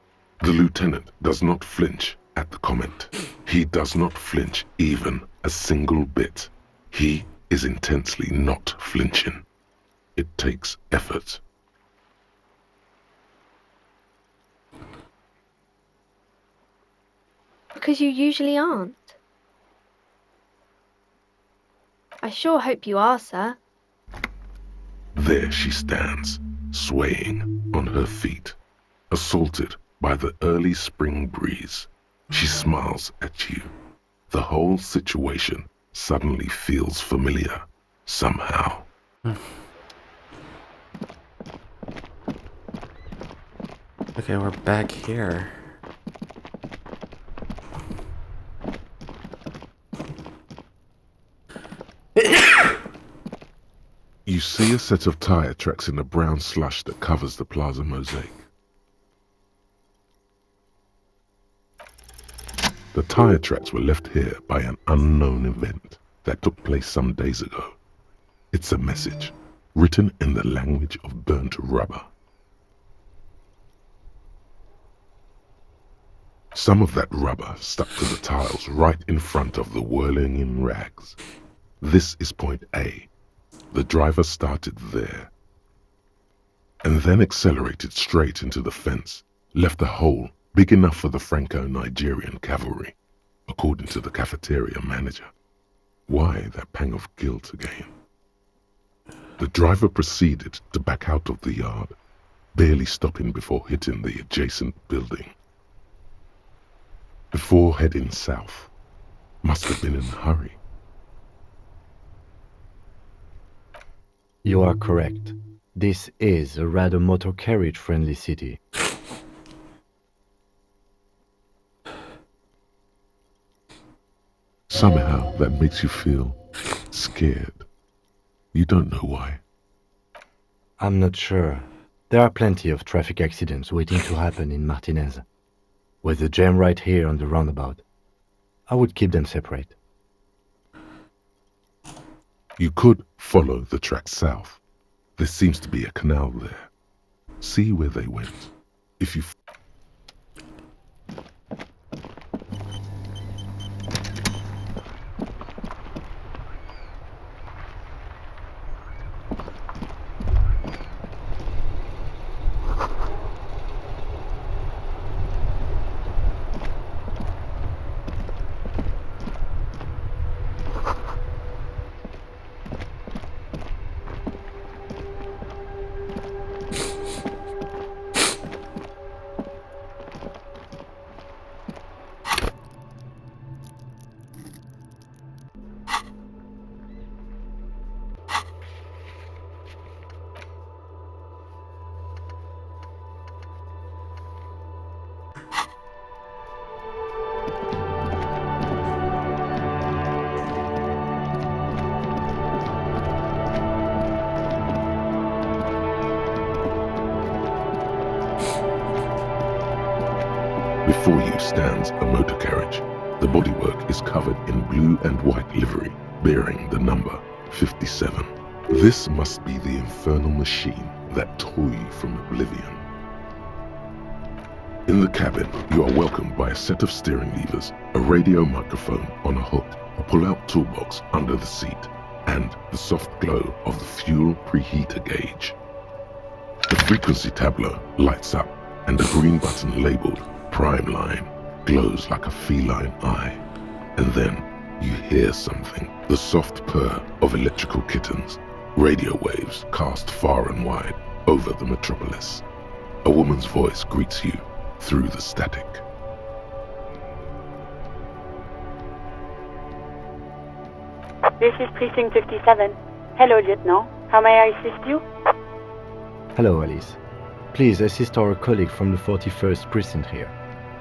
The lieutenant does not flinch at the comment. He does not flinch even a single bit. He is intensely not flinching. It takes effort. Because you usually aren't. I sure hope you are, sir. There she stands, swaying on her feet, assaulted by the early spring breeze. She smiles at you. The whole situation suddenly feels familiar, somehow. Okay, we're back here. You see a set of tire tracks in the brown slush that covers the plaza mosaic. The tire tracks were left here by an unknown event that took place some days ago. It's a message, written in the language of burnt rubber. Some of that rubber stuck to the tiles right in front of the whirling in rags. This is point A. The driver started there, and then accelerated straight into the fence, left a hole big enough for the Franco-Nigerian cavalry, according to the cafeteria manager. Why that pang of guilt again? The driver proceeded to back out of the yard, barely stopping before hitting the adjacent building. Before heading south, must have been in a hurry. You are correct. This is a rather motor carriage-friendly city. Somehow that makes you feel scared. You don't know why. I'm not sure. There are plenty of traffic accidents waiting to happen in Martinez. With the jam right here on the roundabout, I would keep them separate. You could follow the track south. There seems to be a canal there. See where they went. If you... Before you stands a motor carriage. The bodywork is covered in blue and white livery, bearing the number 57. This must be the infernal machine that tore you from oblivion. In the cabin, you are welcomed by a set of steering levers, a radio microphone on a hook, a pull-out toolbox under the seat, and the soft glow of the fuel preheater gauge. The frequency tableau lights up, and a green button labeled Prime Line glows like a feline eye. And then you hear something, the soft purr of electrical kittens, radio waves cast far and wide over the metropolis. A woman's voice greets you through the static. This is Precinct 57. Hello, Lieutenant. How may I assist you? Hello, Alice. Please assist our colleague from the 41st Precinct here.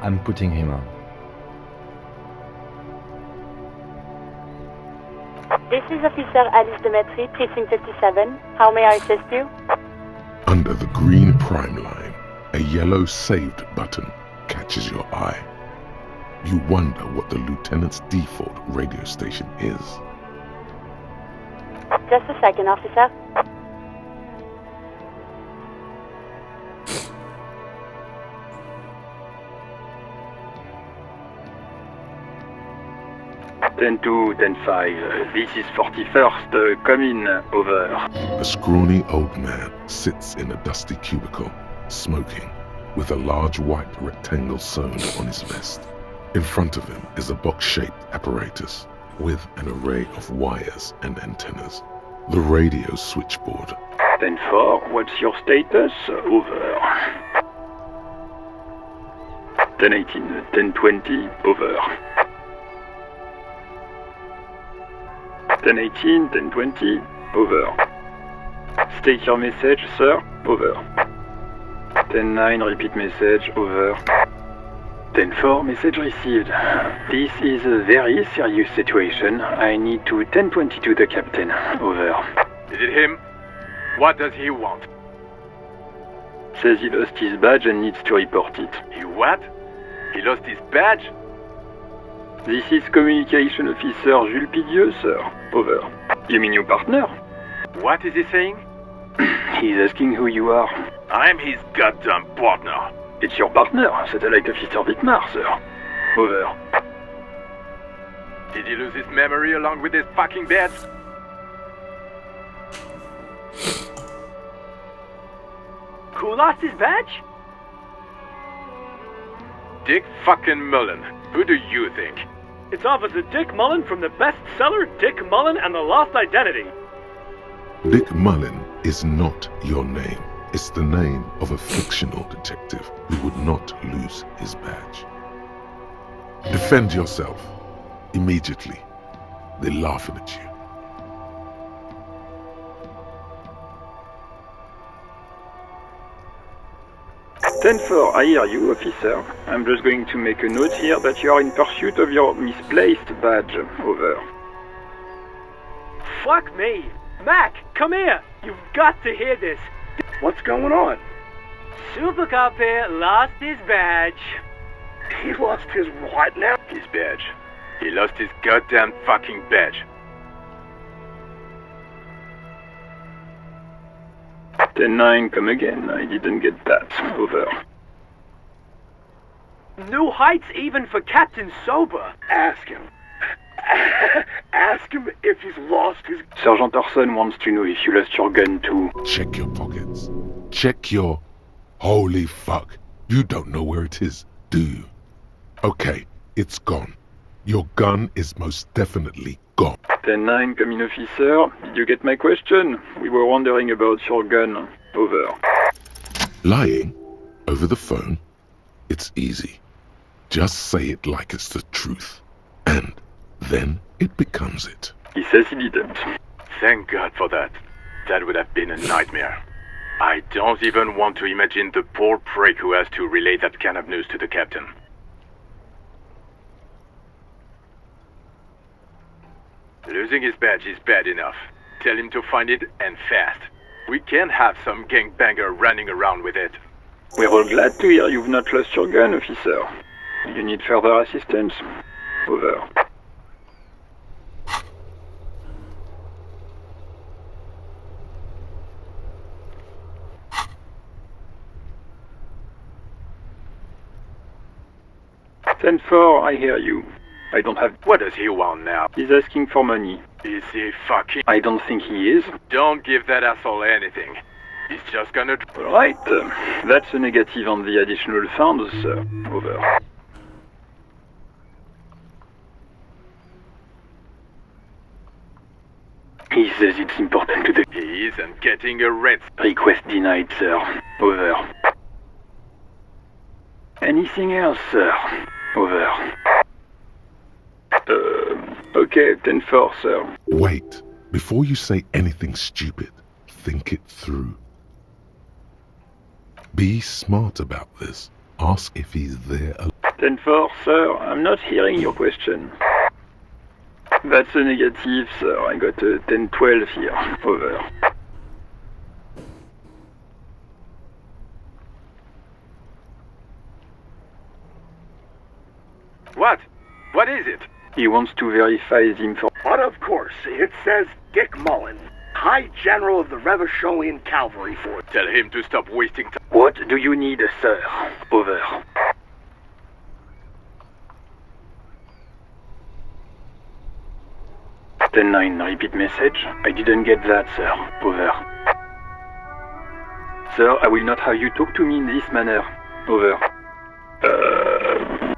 I'm putting him on. This is Officer Alice Demetri, Precinct 57. How may I assist you? Under the green Prime Line, a yellow saved button catches your eye. You wonder what the lieutenant's default radio station is. Just a second, officer. Ten 2, 10-5. This is 41st. Come in. Over. A scrawny old man sits in a dusty cubicle, smoking, with a large white rectangle sewn on his vest. In front of him is a box-shaped apparatus with an array of wires and antennas. The radio switchboard. 10-4, what's your status? Over. 10-18, 10-20, over. 10-18, 10-20, over. State your message, sir. Over. 10-9, repeat message. Over. 10-4, message received. This is a very serious situation. I need to 10-22 the captain. Over. Is it him? What does he want? Says he lost his badge and needs to report it. He what? He lost his badge? This is Communication Officer Jules Pidieux, sir. Over. You mean your partner? What is he saying? He's asking who you are. I'm his goddamn partner. It's your partner, Satellite Officer Dietmar, sir. Over. Did he lose his memory along with his fucking badge? Who lost his badge? Dick fucking Mullen. Who do you think? It's Officer Dick Mullen from the bestseller Dick Mullen and the Lost Identity. Dick Mullen is not your name. It's the name of a fictional detective who would not lose his badge. Defend yourself. Immediately. They're laughing at you. Ten-4, I hear you, officer. I'm just going to make a note here that you are in pursuit of your misplaced badge. Over. Fuck me. Mac, come here. You've got to hear this. What's going on? Super Cop here lost his badge. He lost his what now? His badge. He lost his goddamn fucking badge. 10-9, come again. I didn't get that. Over. New heights even for Captain Sober. Ask him. Ask him if he's lost his... Sergeant Orson wants to know if you lost your gun too. Check your pockets. Check your... Holy fuck. You don't know where it is, do you? Okay, it's gone. Your gun is most definitely gone. 10-9, come in, officer. Did you get my question? We were wondering about your gun. Over. Lying? Over the phone? It's easy. Just say it like it's the truth. And then it becomes it. He says he didn't. Thank God for that. That would have been a nightmare. I don't even want to imagine the poor prick who has to relay that kind of news to the captain. Losing his badge is bad enough. Tell him to find it, and fast. We can't have some gangbanger running around with it. We're all glad to hear you've not lost your gun, officer. You need further assistance? Over. Ten-4, I hear you. I don't have... What does he want now? He's asking for money. Is he fucking... I don't think he is. Don't give that asshole anything. He's just gonna... Alright, that's a negative on the additional funds, sir. Over. He says it's important to the... He isn't getting a red... Request denied, sir. Over. Anything else, sir? Over. Okay, 10-4, sir. Wait. Before you say anything stupid, think it through. Be smart about this. Ask if he's there. 10-4, sir. I'm not hearing your question. That's a negative, sir. I got a 10-12 here. Over. What? What is it? He wants to verify the information. But of course, it says Dick Mullen, High General of the Revacholian Cavalry Force. Tell him to stop wasting time. What do you need, sir? Over. Ten-9, repeat message. I didn't get that, sir. Over. Sir, I will not have you talk to me in this manner. Over.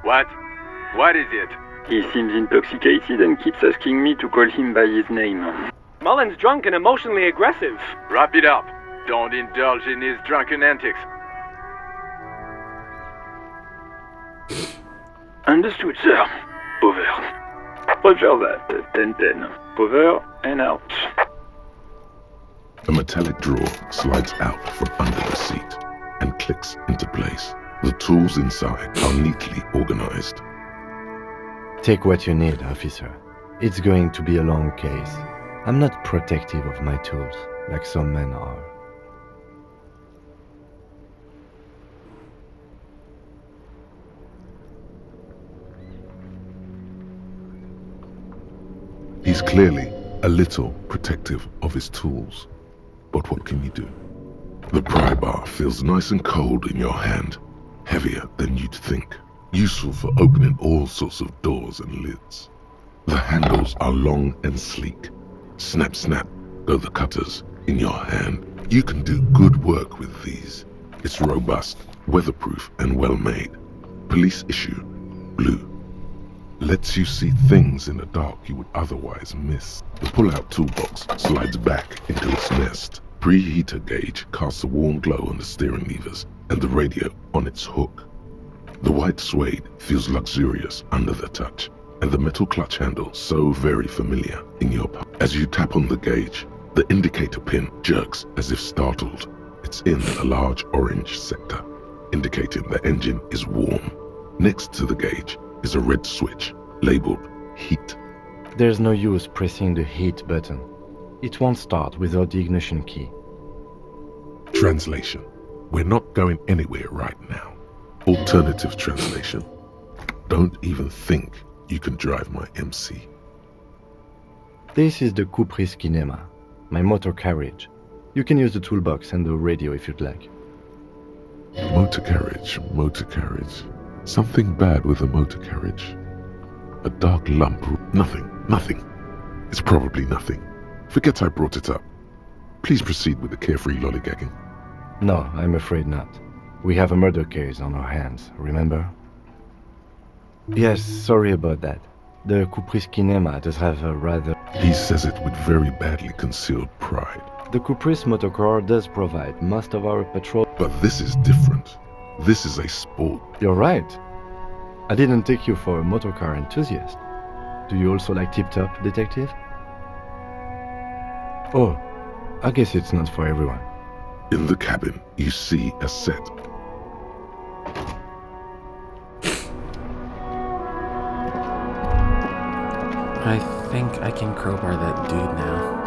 What? What is it? He seems intoxicated and keeps asking me to call him by his name. Mullen's drunk and emotionally aggressive. Wrap it up. Don't indulge in his drunken antics. Understood, sir. Over. Roger that. 10-10. Over and out. A metallic drawer slides out from under the seat and clicks into place. The tools inside are neatly organized. Take what you need, officer. It's going to be a long case. I'm not protective of my tools, like some men are. He's clearly a little protective of his tools. But what can you do? The pry bar feels nice and cold in your hand, heavier than you'd think, useful for opening all sorts of doors and lids. The handles are long and sleek. Snap, snap, go the cutters in your hand. You can do good work with these. It's robust, weatherproof, and well-made. Police issue, blue. Lets you see things in the dark you would otherwise miss. The pull-out toolbox slides back into its nest. Preheater gauge casts a warm glow on the steering levers and the radio on its hook. The white suede feels luxurious under the touch, and the metal clutch handle so very familiar in your palm. As you tap on the gauge, the indicator pin jerks as if startled. It's in a large orange sector, indicating the engine is warm. Next to the gauge is a red switch labeled heat. There's no use pressing the heat button. It won't start without the ignition key. Translation. We're not going anywhere right now. Alternative translation. Don't even think you can drive my MC. This is the Kupris Kinema, my motor carriage. You can use the toolbox and the radio if you'd like. Motor carriage, motor carriage. Something bad with a motor carriage. A dark lump. Nothing. It's probably nothing. Forget I brought it up. Please proceed with the carefree lollygagging. No, I'm afraid not. We have a murder case on our hands, remember? Yes, sorry about that. The Kupris Kinema does have a rather... He says it with very badly concealed pride. The Kupris motorcar does provide most of our patrol... But this is different. This is a sport. You're right. I didn't take you for a motorcar enthusiast. Do you also like tip-top, detective? Oh, I guess it's not for everyone. In the cabin, you see a set. I think I can crowbar that dude now.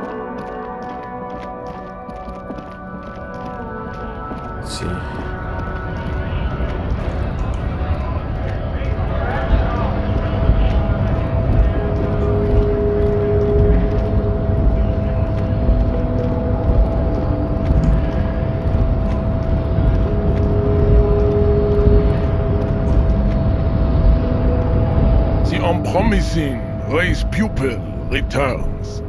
Let's see. The unpromising race pupil returns.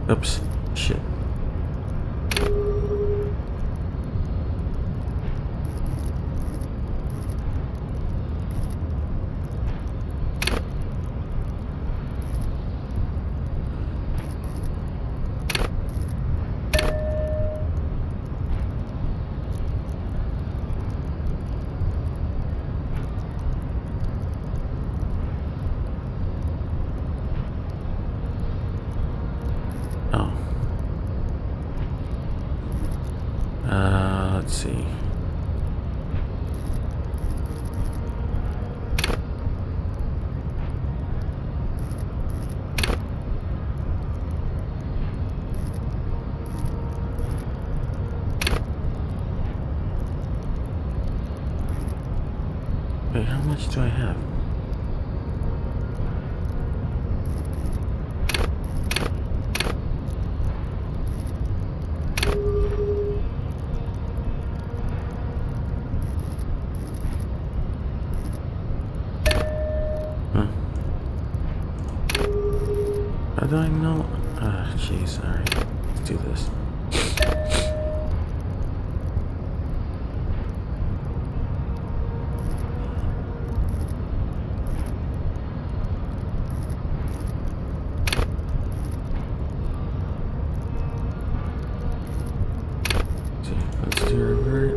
Oops. Shit. Let's see. Wait, how much do I have? How do I know? Ah, jeez. Alright, let's do this. Let's do revert.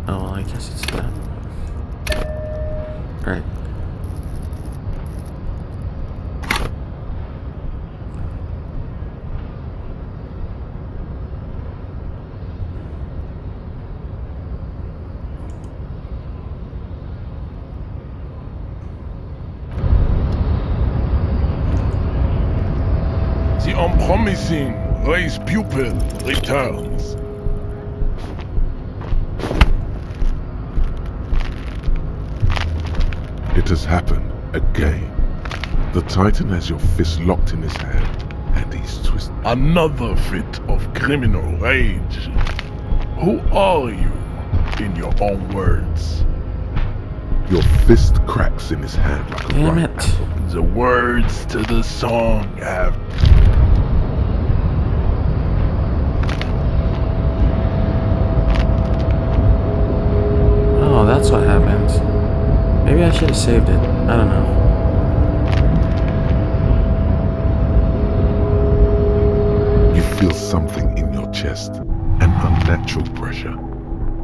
Oh, well, I guess it's that. Alright. promising raised pupil returns. It has happened again. The Titan has your fist locked in his hand, and he's twisted. Another fit of criminal rage. Who are you, in your own words? Your fist cracks in his hand like a Damn ripe it. apple. The words to the song have... Oh, that's what happened. Maybe I should have saved it. I don't know. You feel something in your chest, an unnatural pressure.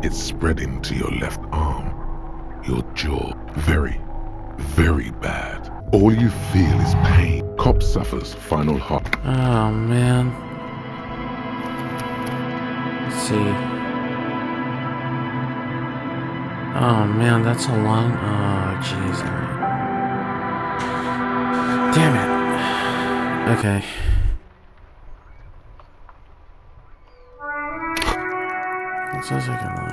It's spreading to your left arm, your jaw. Very, very bad. All you feel is pain. Cop suffers final heart. Oh, man. Let's see. Oh, man, that's a long... Oh, jeez. Damn it. Okay. It sounds like a long...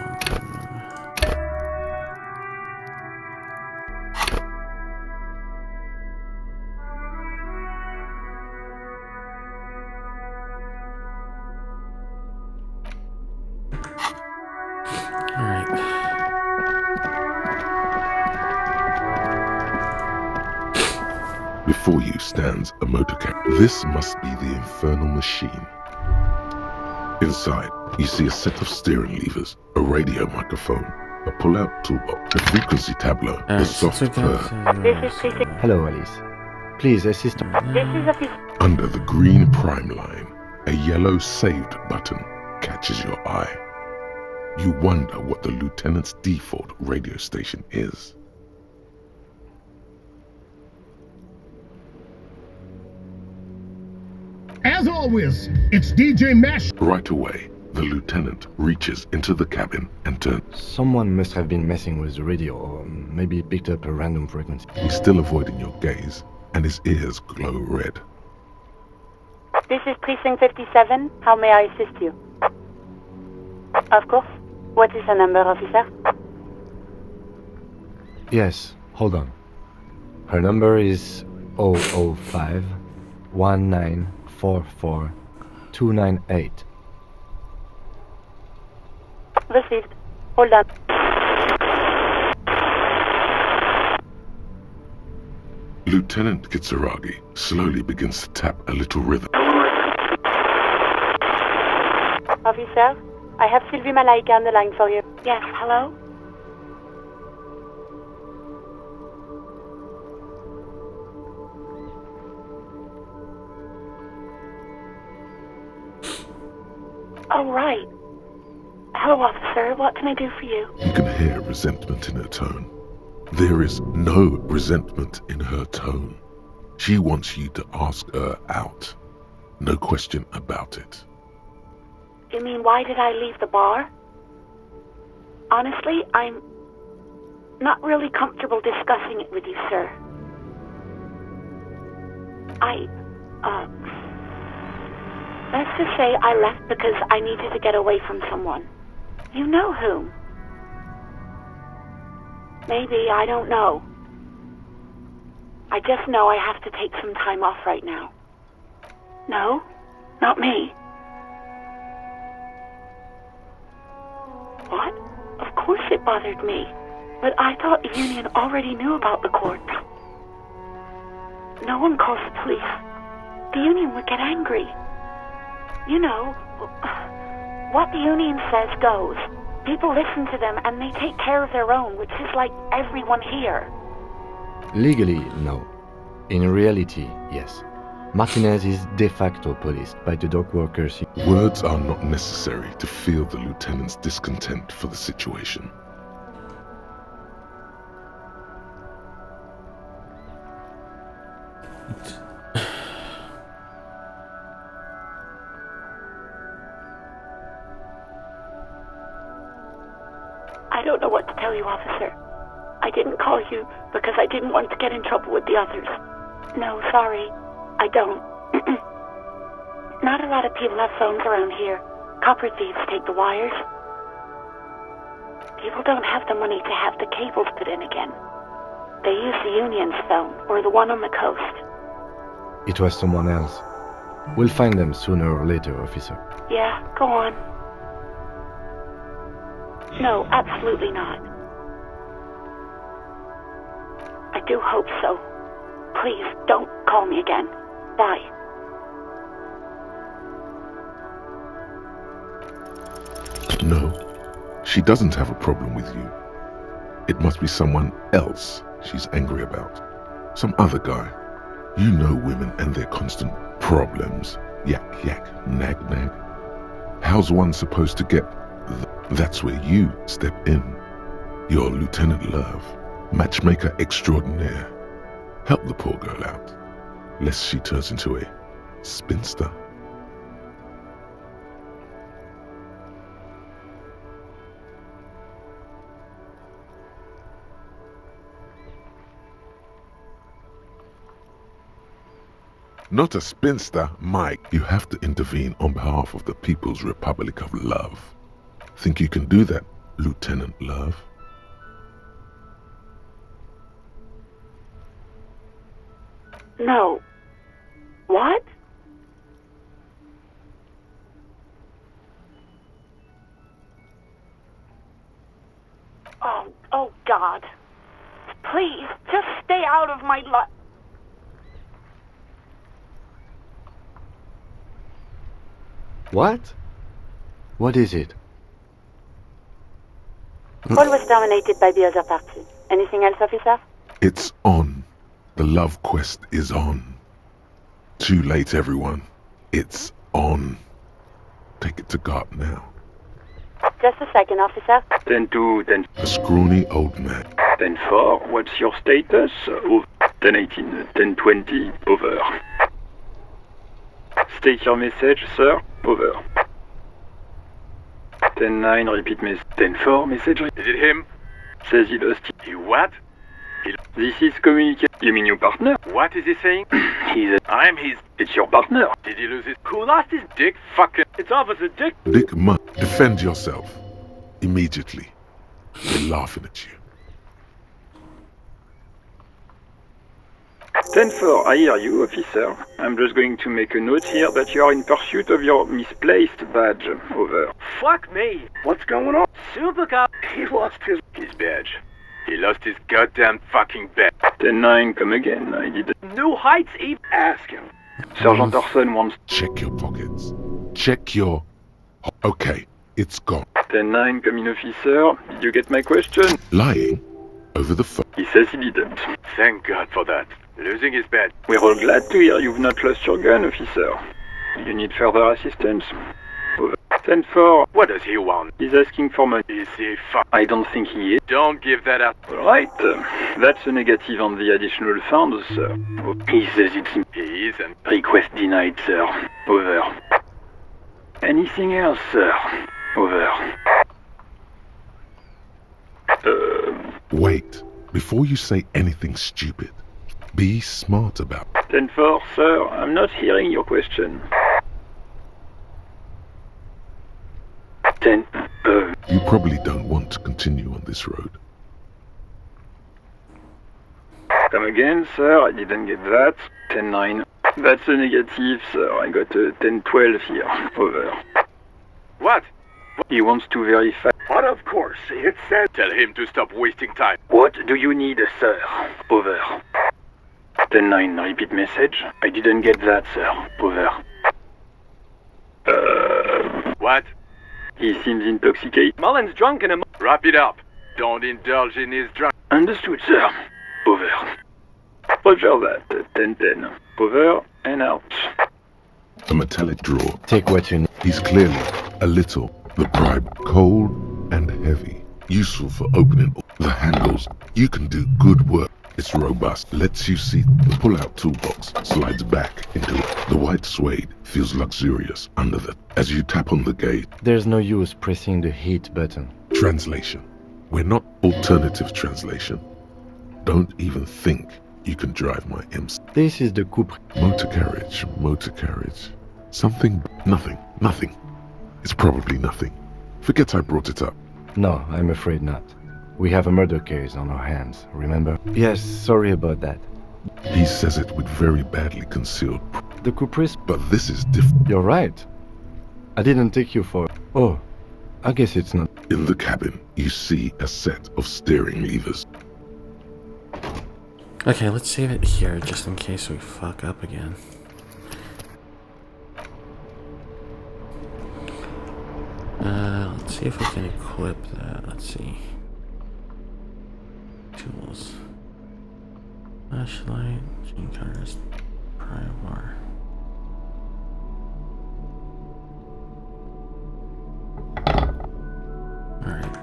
Before you stands a motorcab. This must be the infernal machine. Inside, you see a set of steering levers, a radio microphone, a pull-out toolbox, a frequency tableau, a soft purr. Hello, Alice. Please assist me. Under the green prime line, a yellow saved button catches your eye. You wonder what the lieutenant's default radio station is. As always, it's DJ Mesh. Right away, the lieutenant reaches into the cabin and turns. Someone must have been messing with the radio, or maybe picked up a random frequency. He's still avoiding your gaze, and his ears glow red. This is Precinct 57. How may I assist you? Of course. What is the number, officer? Yes, hold on. Her number is 005 1944 298. Received. Hold on. Lieutenant Kitsuragi slowly begins to tap a little rhythm. Officer, I have Sylvie Malaika on the line for you. Yes, hello? Oh, right. Hello, officer. What can I do for you? You can hear resentment in her tone. There is no resentment in her tone. She wants you to ask her out. No question about it. You mean, why did I leave the bar? Honestly, I'm not really comfortable discussing it with you, sir. Let's just say I left because I needed to get away from someone. You know whom? Maybe, I don't know. I just know I have to take some time off right now. No, not me. What? Of course it bothered me. But I thought the union already knew about the court. No one calls the police. The union would get angry. You know, what the union says goes. People listen to them and they take care of their own, which is like everyone here. Legally, no. In reality, yes. Martinez is de facto policed by the dock workers. Words are not necessary to feel the lieutenant's discontent for the situation. I don't know what to tell you, officer. I didn't call you because I didn't want to get in trouble with the others. No, sorry. I don't. Not a lot of people have phones around here. Copper thieves take the wires. People don't have the money to have the cables put in again. They use the Union's phone, or the one on the coast. It was someone else. We'll find them sooner or later, officer. Yeah, go on. No, absolutely not. I do hope so. Please, don't call me again. Bye. No, she doesn't have a problem with you. It must be someone else she's angry about. Some other guy. You know women and their constant problems. Yak, yak, nag, nag. How's one supposed to get... That's where you step in. You're Lieutenant Love, matchmaker extraordinaire. Help the poor girl out, lest she turns into a spinster. Not a spinster, Mike. You have to intervene on behalf of the People's Republic of Love. Think you can do that, Lieutenant Love? No. What? Oh God. Please, just stay out of my life. What? What is it? Paul was dominated by the other party. Anything else, officer? It's on. The love quest is on. Too late, everyone. It's on. Take it to guard now. Just a second, officer. 10-2, 10... A scrawny old man. 10-4, what's your status? 10-18, 10-20, over. State your message, sir. Over. 10-9, repeat message. 10-4, message. Is it him? Says he lost. He what? This is communication. You mean your partner? What is he saying? I'm his... It's your partner. Did he lose his... Who lost his dick? Fucking... It's Officer Dick. Dick must defend yourself. Immediately. They're laughing at you. 10-4, I hear you, officer. I'm just going to make a note here that you are in pursuit of your misplaced badge. Over. Fuck me. What's going on? Super cop. He lost his badge. He lost his goddamn fucking badge. 10-9, come again. I did. New heights, Eve. Ask him. Sergeant Orson wants... Check your pockets. Check your... Okay, it's gone. 10-9, come in, officer. Did you get my question? Lying? Over the phone. He says he didn't. Thank God for that. Losing his badge. We're all glad to hear you've not lost your gun, officer. You need further assistance? Over. 10-4. What does he want? He's asking for money. Is he fuck? I don't think he is. Don't give that up. Alright. That's a negative on the additional funds, sir. He says it's... He isn't. Request denied, sir. Over. Anything else, sir? Over. Wait. Before you say anything stupid, be smart about it. 10-4, sir. I'm not hearing your question. 10. You probably don't want to continue on this road. Come again, sir. I didn't get that. 10-9. That's a negative, sir. I got a 10-12 here. Over. What? He wants to verify. But of course, it said... Tell him to stop wasting time. What do you need, sir? Over. 10-9, repeat message. I didn't get that, sir. Over. What? He seems intoxicated. Mullen's drunk and... Wrap it up. Don't indulge in his drunk. Understood, sir. Over. Roger that. 10-10. Over and out. A metallic drawer. Take what you need. He's clearly a little. The bribe, cold and heavy. Useful for opening the handles. You can do good work. It's robust. Lets you see the pull-out toolbox. Slides back into it. The white suede feels luxurious under the... As you tap on the gate. There's no use pressing the hit button. Translation. We're not alternative translation. Don't even think you can drive my MC. This is the coupe. Motor carriage, motor carriage. Something, nothing. It's probably nothing. Forget I brought it up. No, I'm afraid not. We have a murder case on our hands, remember? Yes, sorry about that. He says it with very badly concealed. The Caprice... But this is different. You're right. I didn't take you for... Oh, I guess it's not... In the cabin, you see a set of steering levers. Okay, let's save it here just in case we fuck up again. Let's see if we can equip that. Let's see. Tools. Flashlight, chain cutters, pry bar. Alright.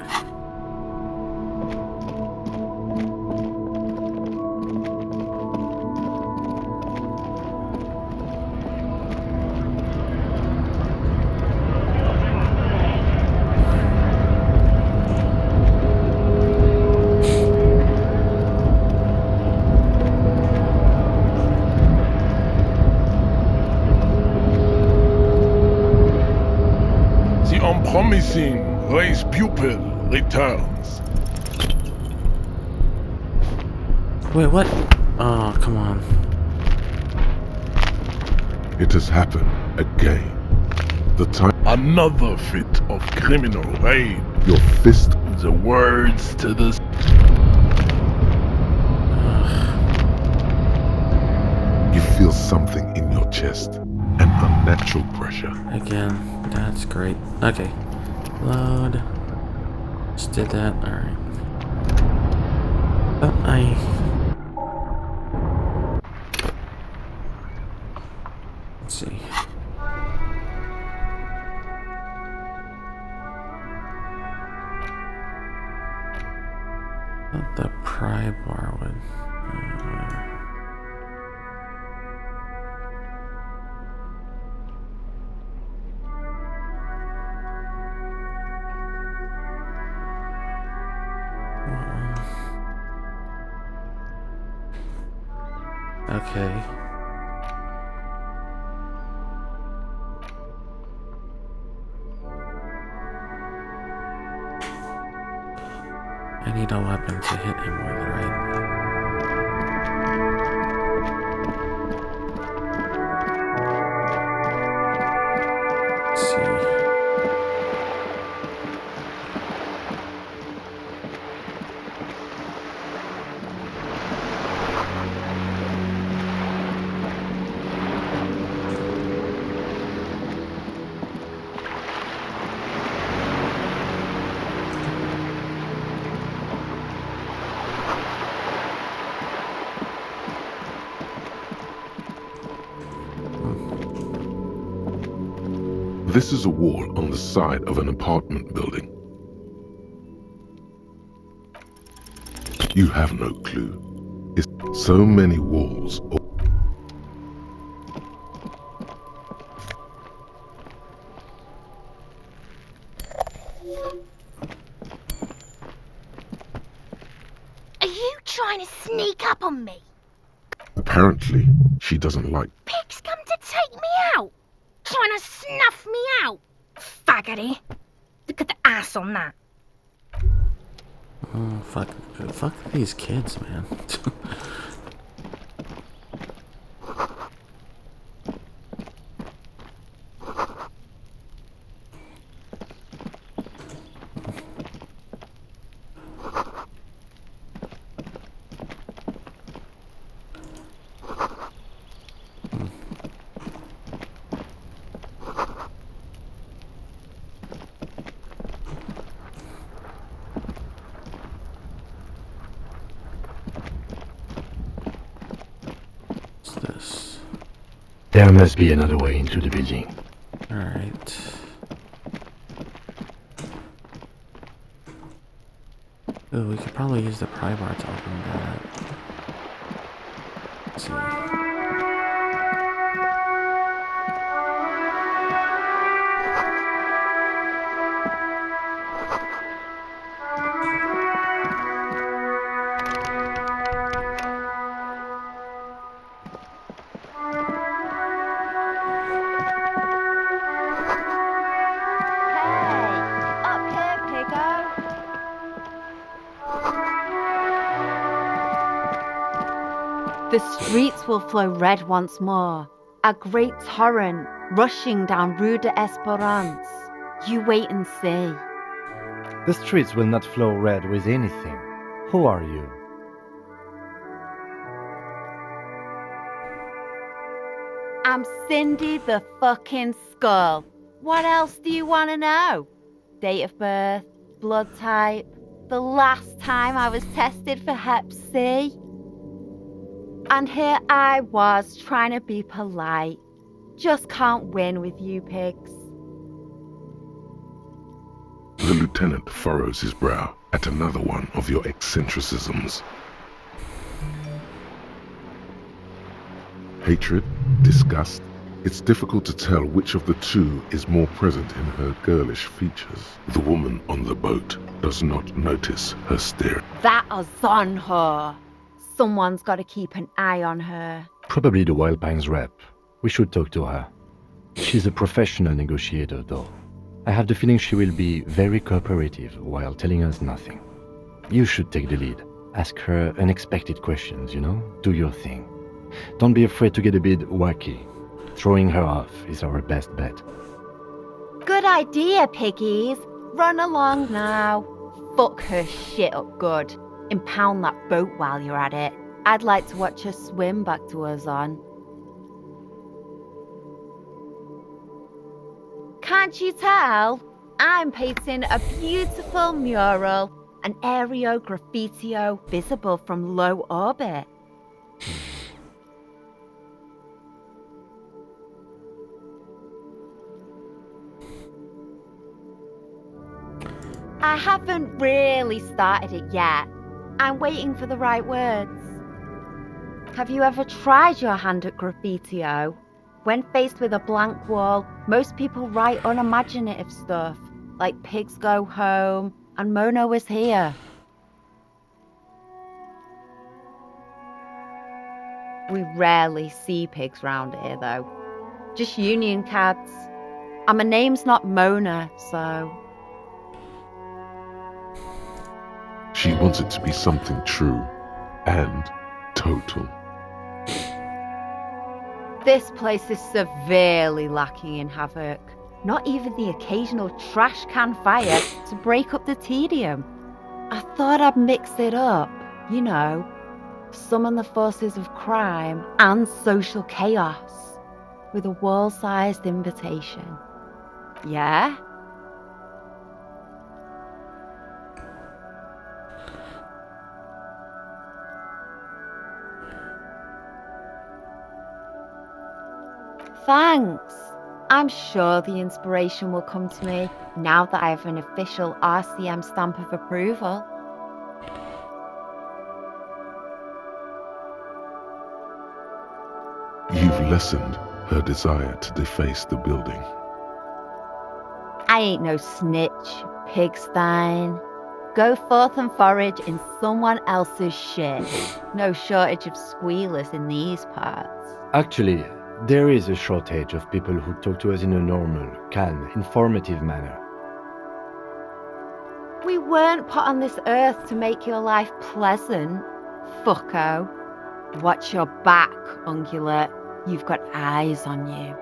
Promising race pupil returns. Wait, what? Oh, come on. It has happened again. The time... Another fit of criminal raid. Your fist... The words to the... You feel something in your chest. An unnatural pressure. Again, that's great. Okay. Load. Just did that. Alright. Oh, let's see. Thought the pry bar would... Okay. I need a weapon to hit him with, right? Let's see. This is a wall on the side of an apartment building. You have no clue. It's so many walls. Are you trying to sneak up on me? Apparently, she doesn't like... Pig's come to take me out! Trying to snuff me out! Faggoty! Look at the ass on that! Oh, fuck these kids, man. There must be another way into the building. Alright. Oh, we could probably use the pry bar to open that. Let's see. The streets will flow red once more, a great torrent rushing down Rue de Esperance. You wait and see. The streets will not flow red with anything. Who are you? I'm Cindy the fucking Skull. What else do you want to know? Date of birth, blood type, the last time I was tested for Hep C. And here I was trying to be polite. Just can't win with you pigs. The lieutenant furrows his brow at another one of your eccentricisms. Hatred, disgust, it's difficult to tell which of the two is more present in her girlish features. The woman on the boat does not notice her stare. That is on her. Someone's got to keep an eye on her. Probably the Wild Pines rep. We should talk to her. She's a professional negotiator, though. I have the feeling she will be very cooperative while telling us nothing. You should take the lead. Ask her unexpected questions, you know? Do your thing. Don't be afraid to get a bit wacky. Throwing her off is our best bet. Good idea, piggies. Run along now. Fuck her shit up good. Impound that boat while you're at it. I'd like to watch her swim back to us on. Can't you tell? I'm painting a beautiful mural, an aereo graffitio visible from low orbit. I haven't really started it yet. I'm waiting for the right words. Have you ever tried your hand at graffitio? When faced with a blank wall, most people write unimaginative stuff, like pigs go home and Mono is here. We rarely see pigs round here, though. Just union cats. And my name's not Mona, so... She wants it to be something true and total. This place is severely lacking in havoc. Not even the occasional trash can fire to break up the tedium. I thought I'd mix it up, you know, summon the forces of crime and social chaos with a wall-sized invitation. Yeah? Thanks. I'm sure the inspiration will come to me now that I have an official RCM stamp of approval. You've lessened her desire to deface the building. I ain't no snitch, pigstein. Go forth and forage in someone else's shit. No shortage of squealers in these parts. Actually, there is a shortage of people who talk to us in a normal, calm, informative manner. We weren't put on this earth to make your life pleasant, fucko. Watch your back, ungulate. You've got eyes on you.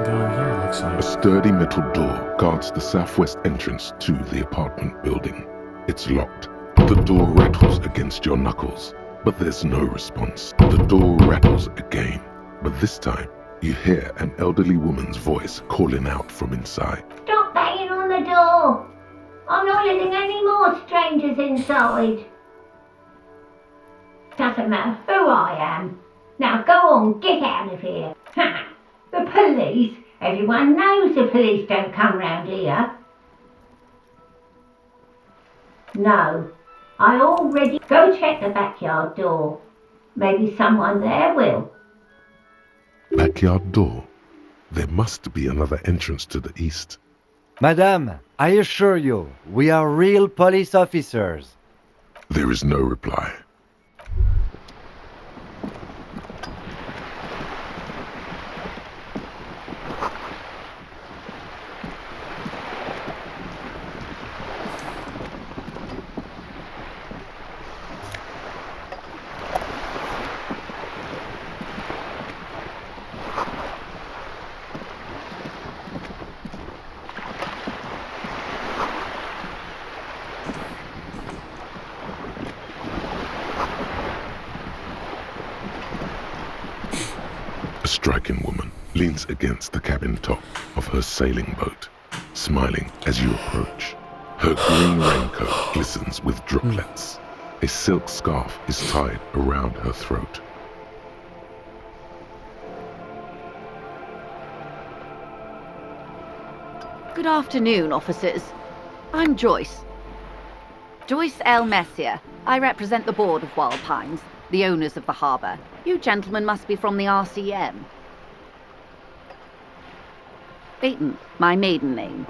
Going here, looks like. A sturdy metal door guards the southwest entrance to the apartment building. It's locked. The door rattles against your knuckles, but there's no response. The door rattles again, but this time you hear an elderly woman's voice calling out from inside. Stop banging on the door! I'm not letting any more strangers inside. Doesn't matter who I am. Now go on, get out of here. Ha! The police? Everyone knows the police don't come round here. No, I already... Go check the backyard door. Maybe someone there will. Backyard door? There must be another entrance to the east. Madame, I assure you, we are real police officers. There is no reply. striking woman leans against the cabin top of her sailing boat, smiling as you approach. Her green raincoat glistens with droplets. A silk scarf is tied around her throat. Good afternoon, officers. I'm Joyce. Joyce L. Messier. I represent the board of Wild Pines, the owners of the harbour. You gentlemen must be from the RCM. Peyton, my maiden name.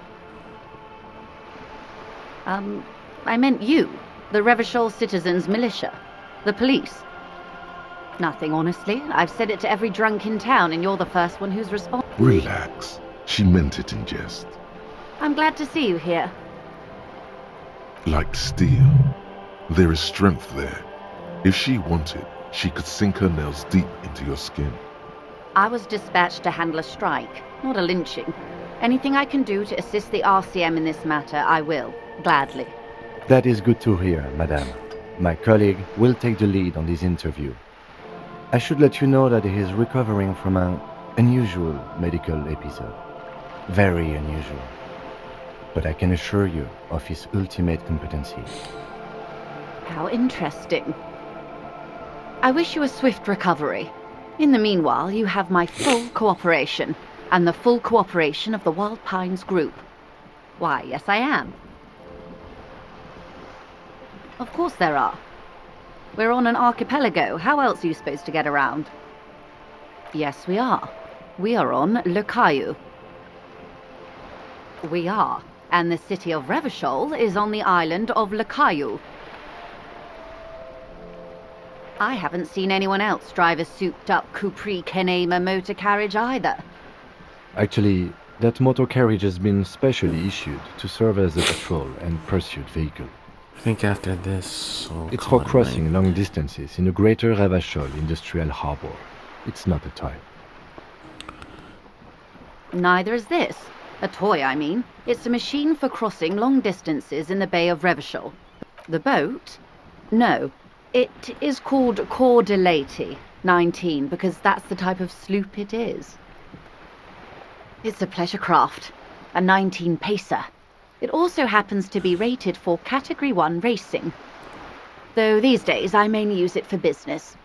I meant you, the Revachol Citizens Militia, the police. Nothing, honestly. I've said it to every drunk in town, and you're the first one who's responded. Relax. She meant it in jest. I'm glad to see you here. Like steel, there is strength there. If she wanted, she could sink her nails deep into your skin. I was dispatched to handle a strike, not a lynching. Anything I can do to assist the RCM in this matter, I will, gladly. That is good to hear, madame. My colleague will take the lead on this interview. I should let you know that he is recovering from an unusual medical episode. Very unusual. But I can assure you of his ultimate competency. How interesting. I wish you a swift recovery. In the meanwhile, you have my full cooperation, and the full cooperation of the Wild Pines Group. Why, yes I am. Of course there are. We're on an archipelago. How else are you supposed to get around? Yes, we are. We are on Le Caillou. We are. And the city of Revachol is on the island of Le Caillou. I haven't seen anyone else drive a souped-up Capri Kenema motor carriage either. Actually, that motor carriage has been specially issued to serve as a patrol and pursuit vehicle. I think after this, it's for crossing long distances in the greater Revachol industrial harbor. It's not a toy. Neither is this. A toy, I mean. It's a machine for crossing long distances in the Bay of Revachol. The boat? No. It is called Cor de Leyte 19 because that's the type of sloop it is. It's a pleasure craft, a 19 pacer. It also happens to be rated for Category 1 racing, though these days I mainly use it for business.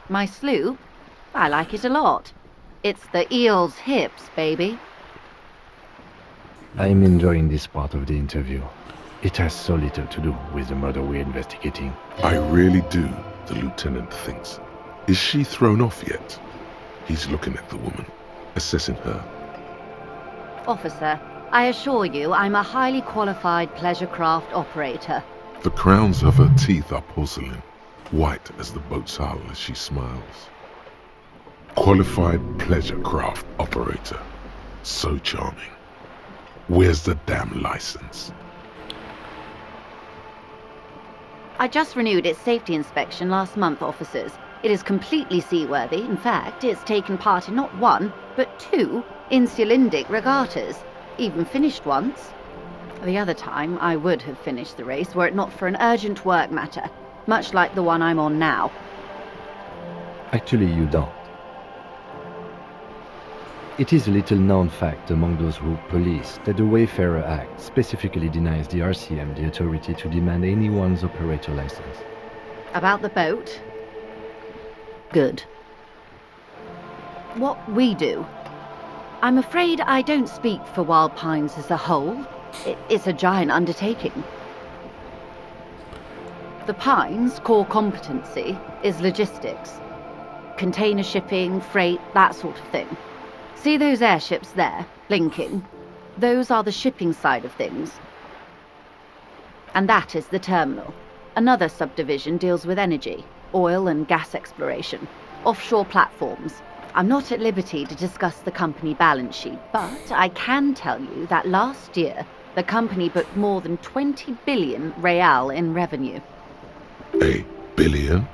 My sloop? I like it a lot. It's the eel's hips, baby. I'm enjoying this part of the interview. It has so little to do with the murder we're investigating. I really do, the lieutenant thinks. Is she thrown off yet? He's looking at the woman, assessing her. Officer, I assure you I'm a highly qualified pleasure craft operator. The crowns of her teeth are porcelain, white as the boat's hull as she smiles. Qualified pleasure craft operator. So charming. Where's the damn license? I just renewed its safety inspection last month, officers. It is completely seaworthy. In fact, it's taken part in not one, but 2 insulindic regattas. Even finished once. The other time, I would have finished the race were it not for an urgent work matter, much like the one I'm on now. Actually, you don't. It is a little-known fact among those who police that the Wayfarer Act specifically denies the RCM the authority to demand anyone's operator license. About the boat? Good. What we do? I'm afraid I don't speak for Wild Pines as a whole. It's a giant undertaking. The Pines' core competency is logistics. Container shipping, freight, that sort of thing. See those airships there, blinking? Those are the shipping side of things. And that is the terminal. Another subdivision deals with energy, oil and gas exploration, offshore platforms. I'm not at liberty to discuss the company balance sheet, but I can tell you that last year, the company booked more than 20 billion real in revenue. A billion?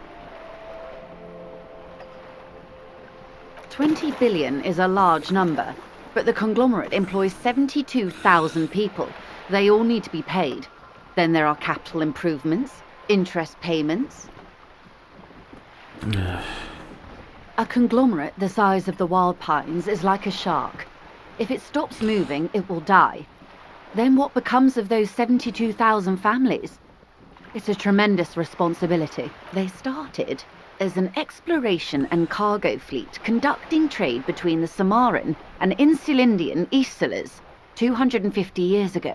20 billion is a large number, but the conglomerate employs 72,000 people. They all need to be paid. Then there are capital improvements, interest payments. A conglomerate the size of the Wild Pines is like a shark. If it stops moving, it will die. Then what becomes of those 72,000 families? It's a tremendous responsibility. They started as an exploration and cargo fleet conducting trade between the Samaran and Insulindian Isolas 250 years ago,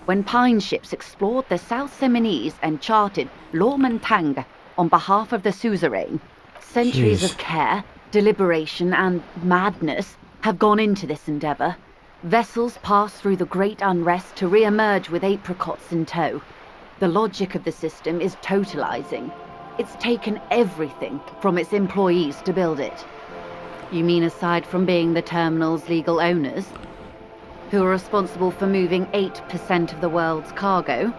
when pine ships explored the South Seminese and charted Lomantang on behalf of the suzerain. Centuries Jeez. of care, deliberation, and madness have gone into this endeavor. Vessels pass through the great unrest to re-emerge with apricots in tow. The logic of the system is totalizing. It's taken everything from its employees to build it. You mean aside from being the terminal's legal owners, who are responsible for moving 8% of the world's cargo?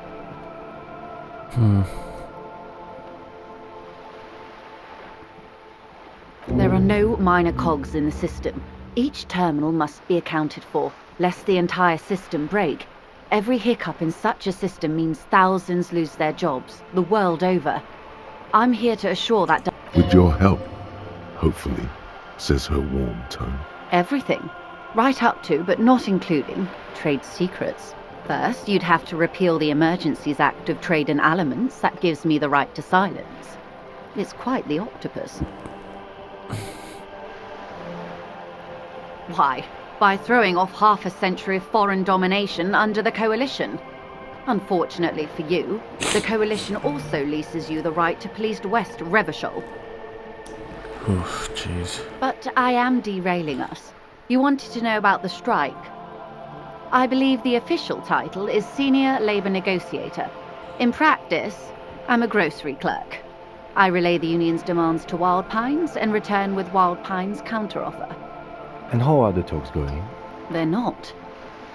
There are no minor cogs in the system. Each terminal must be accounted for, lest the entire system break. Every hiccup in such a system means thousands lose their jobs, the world over. I'm here to assure that... With your help, hopefully, says her warm tone. Everything. Right up to, but not including, trade secrets. First, you'd have to repeal the Emergencies Act of Trade in Aliments that gives me the right to silence. It's quite the octopus. Why? By throwing off half a century of foreign domination under the Coalition. Unfortunately for you, the Coalition also leases you the right to police West Revachol. Oof, jeez. But I am derailing us. You wanted to know about the strike. I believe the official title is Senior Labour Negotiator. In practice, I'm a grocery clerk. I relay the union's demands to Wild Pines and return with Wild Pines' counteroffer. And how are the talks going? They're not.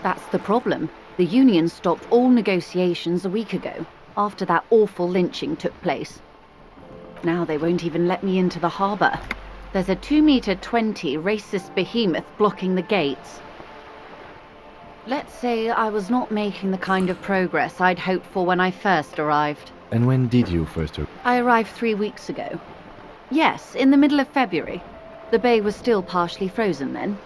That's the problem. The union stopped all negotiations a week ago, after that awful lynching took place. Now they won't even let me into the harbour. There's a 2-meter-20 racist behemoth blocking the gates. Let's say I was not making the kind of progress I'd hoped for when I first arrived. And when did you first arrive? I arrived 3 weeks ago. Yes, in the middle of February. The bay was still partially frozen then.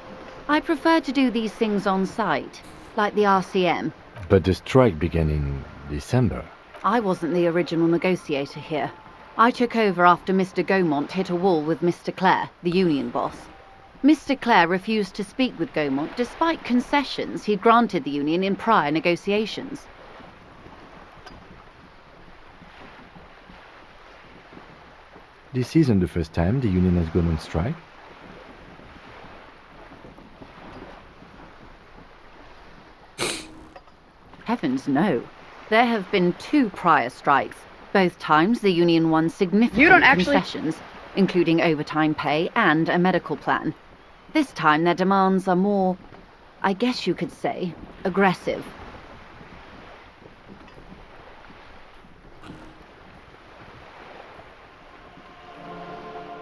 I prefer to do these things on site, like the RCM. But the strike began in December. I wasn't the original negotiator here. I took over after Mr. Gaumont hit a wall with Mr. Clare, the union boss. Mr. Clare refused to speak with Gaumont despite concessions he'd granted the union in prior negotiations. This isn't the first time the union has gone on strike. Heavens no. There have been 2 prior strikes. Both times the union won significant concessions, including overtime pay and a medical plan. This time their demands are more, I guess you could say, aggressive.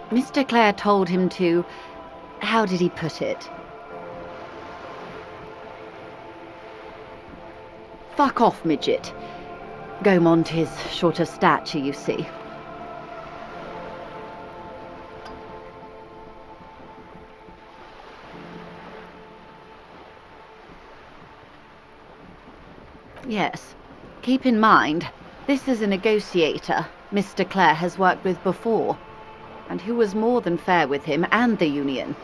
Mr. Clare told him to... how did he put it? Fuck off, midget. Gaumont is short of stature, you see. Yes. Keep in mind, this is a negotiator Mr. Clare has worked with before, and who was more than fair with him and the union.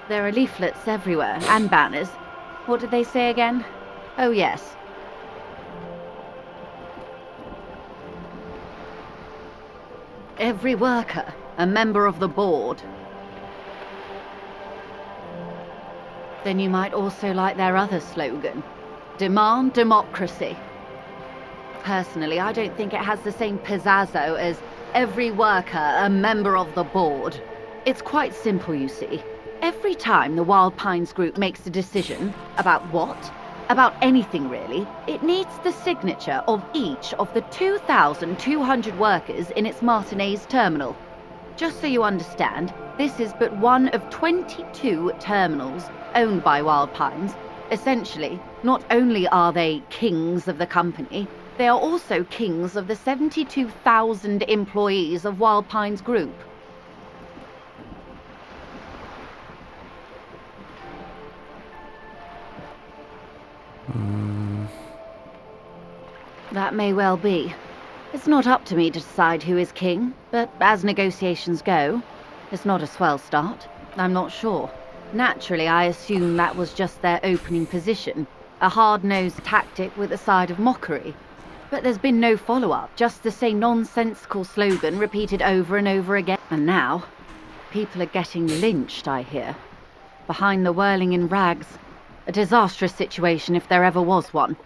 There are leaflets everywhere, and banners. What did they say again? Oh, yes. Every worker, a member of the board. Then you might also like their other slogan, Demand Democracy. Personally, I don't think it has the same pizzazzo as every worker, a member of the board. It's quite simple, you see. Every time the Wild Pines group makes a decision about what, about anything really, it needs the signature of each of the 2,200 workers in its Martinez terminal. Just so you understand, this is but one of 22 terminals owned by Wild Pines. Essentially, not only are they kings of the company, they are also kings of the 72,000 employees of Wild Pines Group. That may well be. It's not up to me to decide who is king, but as negotiations go, it's not a swell start. I'm not sure. Naturally, I assume that was just their opening position, a hard-nosed tactic with a side of mockery. But there's been no follow-up, just the same nonsensical slogan repeated over and over again. And now, people are getting lynched, I hear. Behind the whirling in rags. A disastrous situation if there ever was one.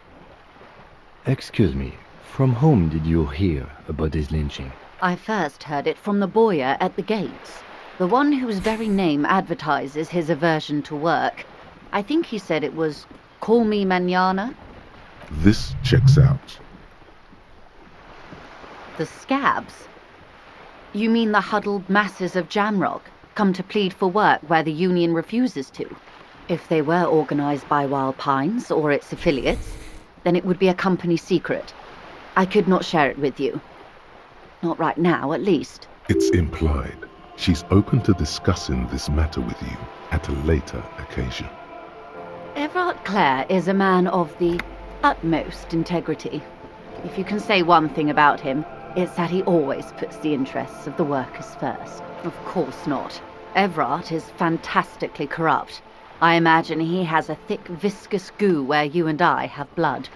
Excuse me, from whom did you hear about this lynching? I first heard it from the bowyer at the gates. The one whose very name advertises his aversion to work. I think he said it was, "Call me mañana." This checks out. The scabs? You mean the huddled masses of Jamrock, come to plead for work where the Union refuses to? If they were organized by Wild Pines or its affiliates, then it would be a company secret. I could not share it with you. Not right now, at least. It's implied. She's open to discussing this matter with you at a later occasion. Everard Clare is a man of the utmost integrity. If you can say one thing about him, it's that he always puts the interests of the workers first. Of course not. Everard is fantastically corrupt. I imagine he has a thick, viscous goo where you and I have blood.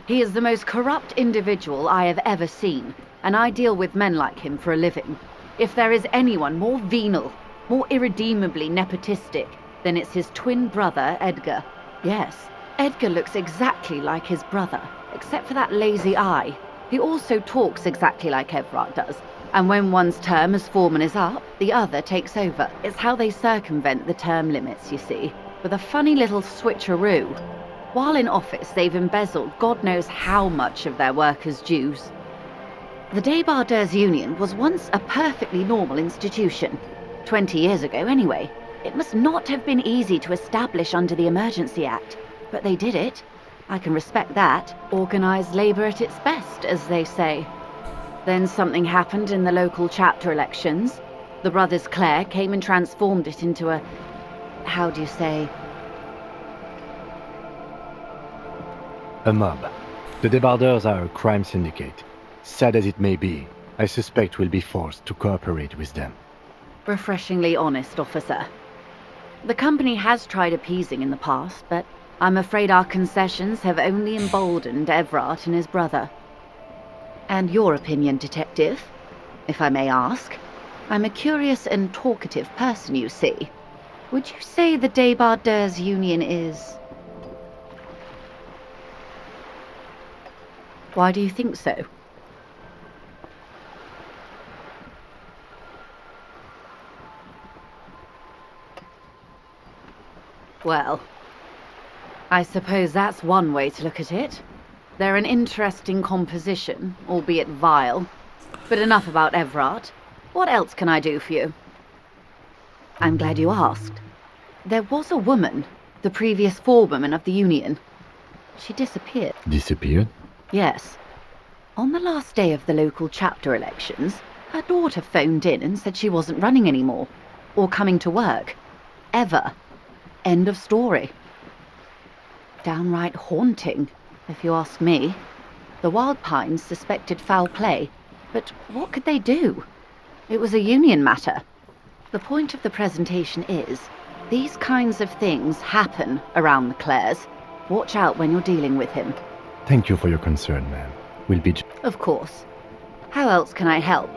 He is the most corrupt individual I have ever seen, and I deal with men like him for a living. If there is anyone more venal, more irredeemably nepotistic, then it's his twin brother, Edgar. Yes, Edgar looks exactly like his brother, except for that lazy eye. He also talks exactly like Everard does, and when one's term as foreman is up, the other takes over. It's how they circumvent the term limits, you see, with a funny little switcheroo. While in office, they've embezzled God knows how much of their workers' dues. The Débardeurs Union was once a perfectly normal institution. 20 years ago, anyway. It must not have been easy to establish under the Emergency Act, but they did it. I can respect that. Organised labour at its best, as they say. Then something happened in the local chapter elections. The brothers Clare came and transformed it into a... how do you say? A mob. The Débardeurs are a crime syndicate. Sad as it may be, I suspect we'll be forced to cooperate with them. Refreshingly honest, officer. The company has tried appeasing in the past, but I'm afraid our concessions have only emboldened Everard and his brother. And your opinion, detective, if I may ask? I'm a curious and talkative person, you see. Would you say the Débardeurs Union is... Why do you think so? Well, I suppose that's one way to look at it. They're an interesting composition, albeit vile. But enough about Everard. What else can I do for you? I'm glad you asked. There was a woman, the previous forewoman of the Union. She disappeared. Disappeared? Yes. On the last day of the local chapter elections, her daughter phoned in and said she wasn't running anymore, or coming to work. Ever. End of story. Downright haunting, if you ask me. The Wild Pines suspected foul play, but what could they do? It was a union matter. The point of the presentation is, these kinds of things happen around the Clares. Watch out when you're dealing with him. Thank you for your concern, ma'am. We'll be... Of course. How else can I help?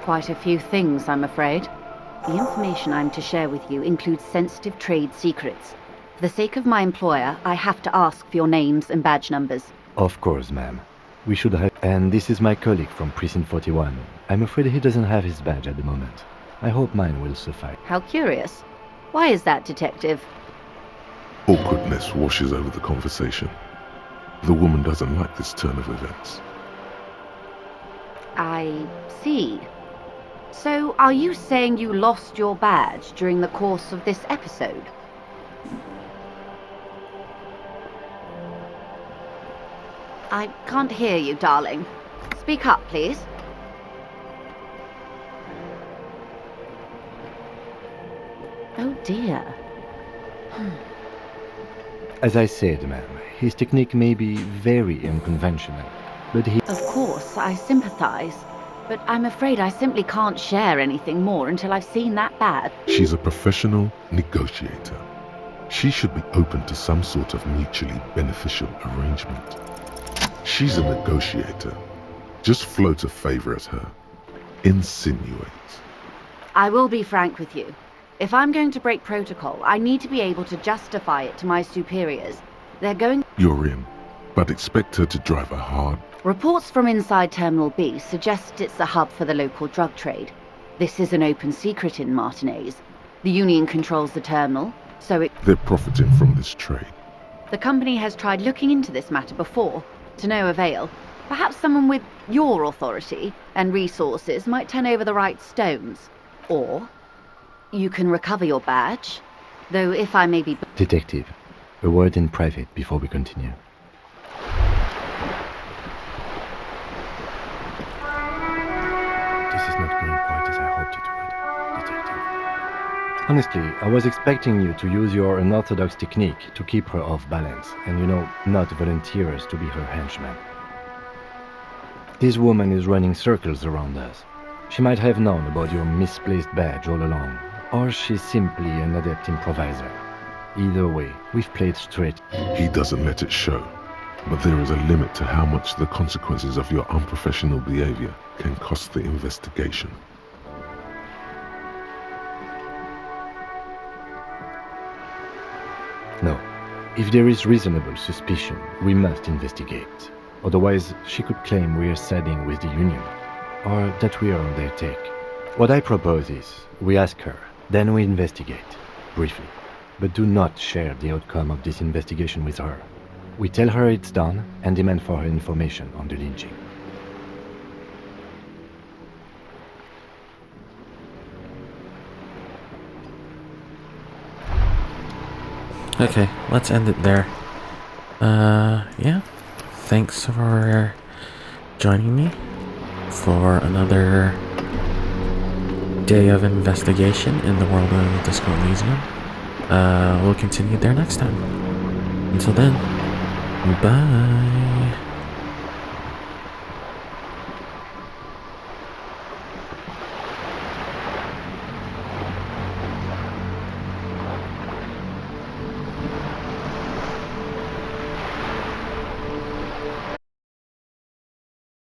Quite a few things, I'm afraid. The information I'm to share with you includes sensitive trade secrets. For the sake of my employer, I have to ask for your names and badge numbers. Of course, ma'am. We should have... And this is my colleague from Precinct 41. I'm afraid he doesn't have his badge at the moment. I hope mine will suffice. How curious. Why is that, detective? Awkwardness washes over the conversation. The woman doesn't like this turn of events. I see. So, are you saying you lost your badge during the course of this episode? I can't hear you, darling. Speak up, please. Oh dear. As I said, ma'am, his technique may be very unconventional, but he... Of course, I sympathize. But I'm afraid I simply can't share anything more until I've seen that badge. She's a professional negotiator. She should be open to some sort of mutually beneficial arrangement. She's a negotiator. Just float a favor at her. Insinuate. I will be frank with you. If I'm going to break protocol, I need to be able to justify it to my superiors. They're going... You're in, but expect her to drive a hard... Reports from inside Terminal B suggest it's the hub for the local drug trade. This is an open secret in Martinez. The Union controls the terminal, so it... They're profiting from this trade. The company has tried looking into this matter before, to no avail. Perhaps someone with your authority and resources might turn over the right stones. Or you can recover your badge, though if I may be... Detective, a word in private before we continue. This is not going quite as I hoped it would, Detective. Honestly, I was expecting you to use your unorthodox technique to keep her off balance, and not volunteer us to be her henchman. This woman is running circles around us. She might have known about your misplaced badge all along, or she's simply an adept improviser. Either way, we've played straight. He doesn't let it show, but there is a limit to how much the consequences of your unprofessional behavior can cost the investigation. No. If there is reasonable suspicion, we must investigate. Otherwise, she could claim we're siding with the Union, or that we are on their take. What I propose is, we ask her, then we investigate, briefly. But do not share the outcome of this investigation with her. We tell her it's done and demand for her information on the lynching. Okay, let's end it there. Yeah. Thanks for joining me for another day of investigation in the world of Disco Elysium. We'll continue there next time. Until then, bye.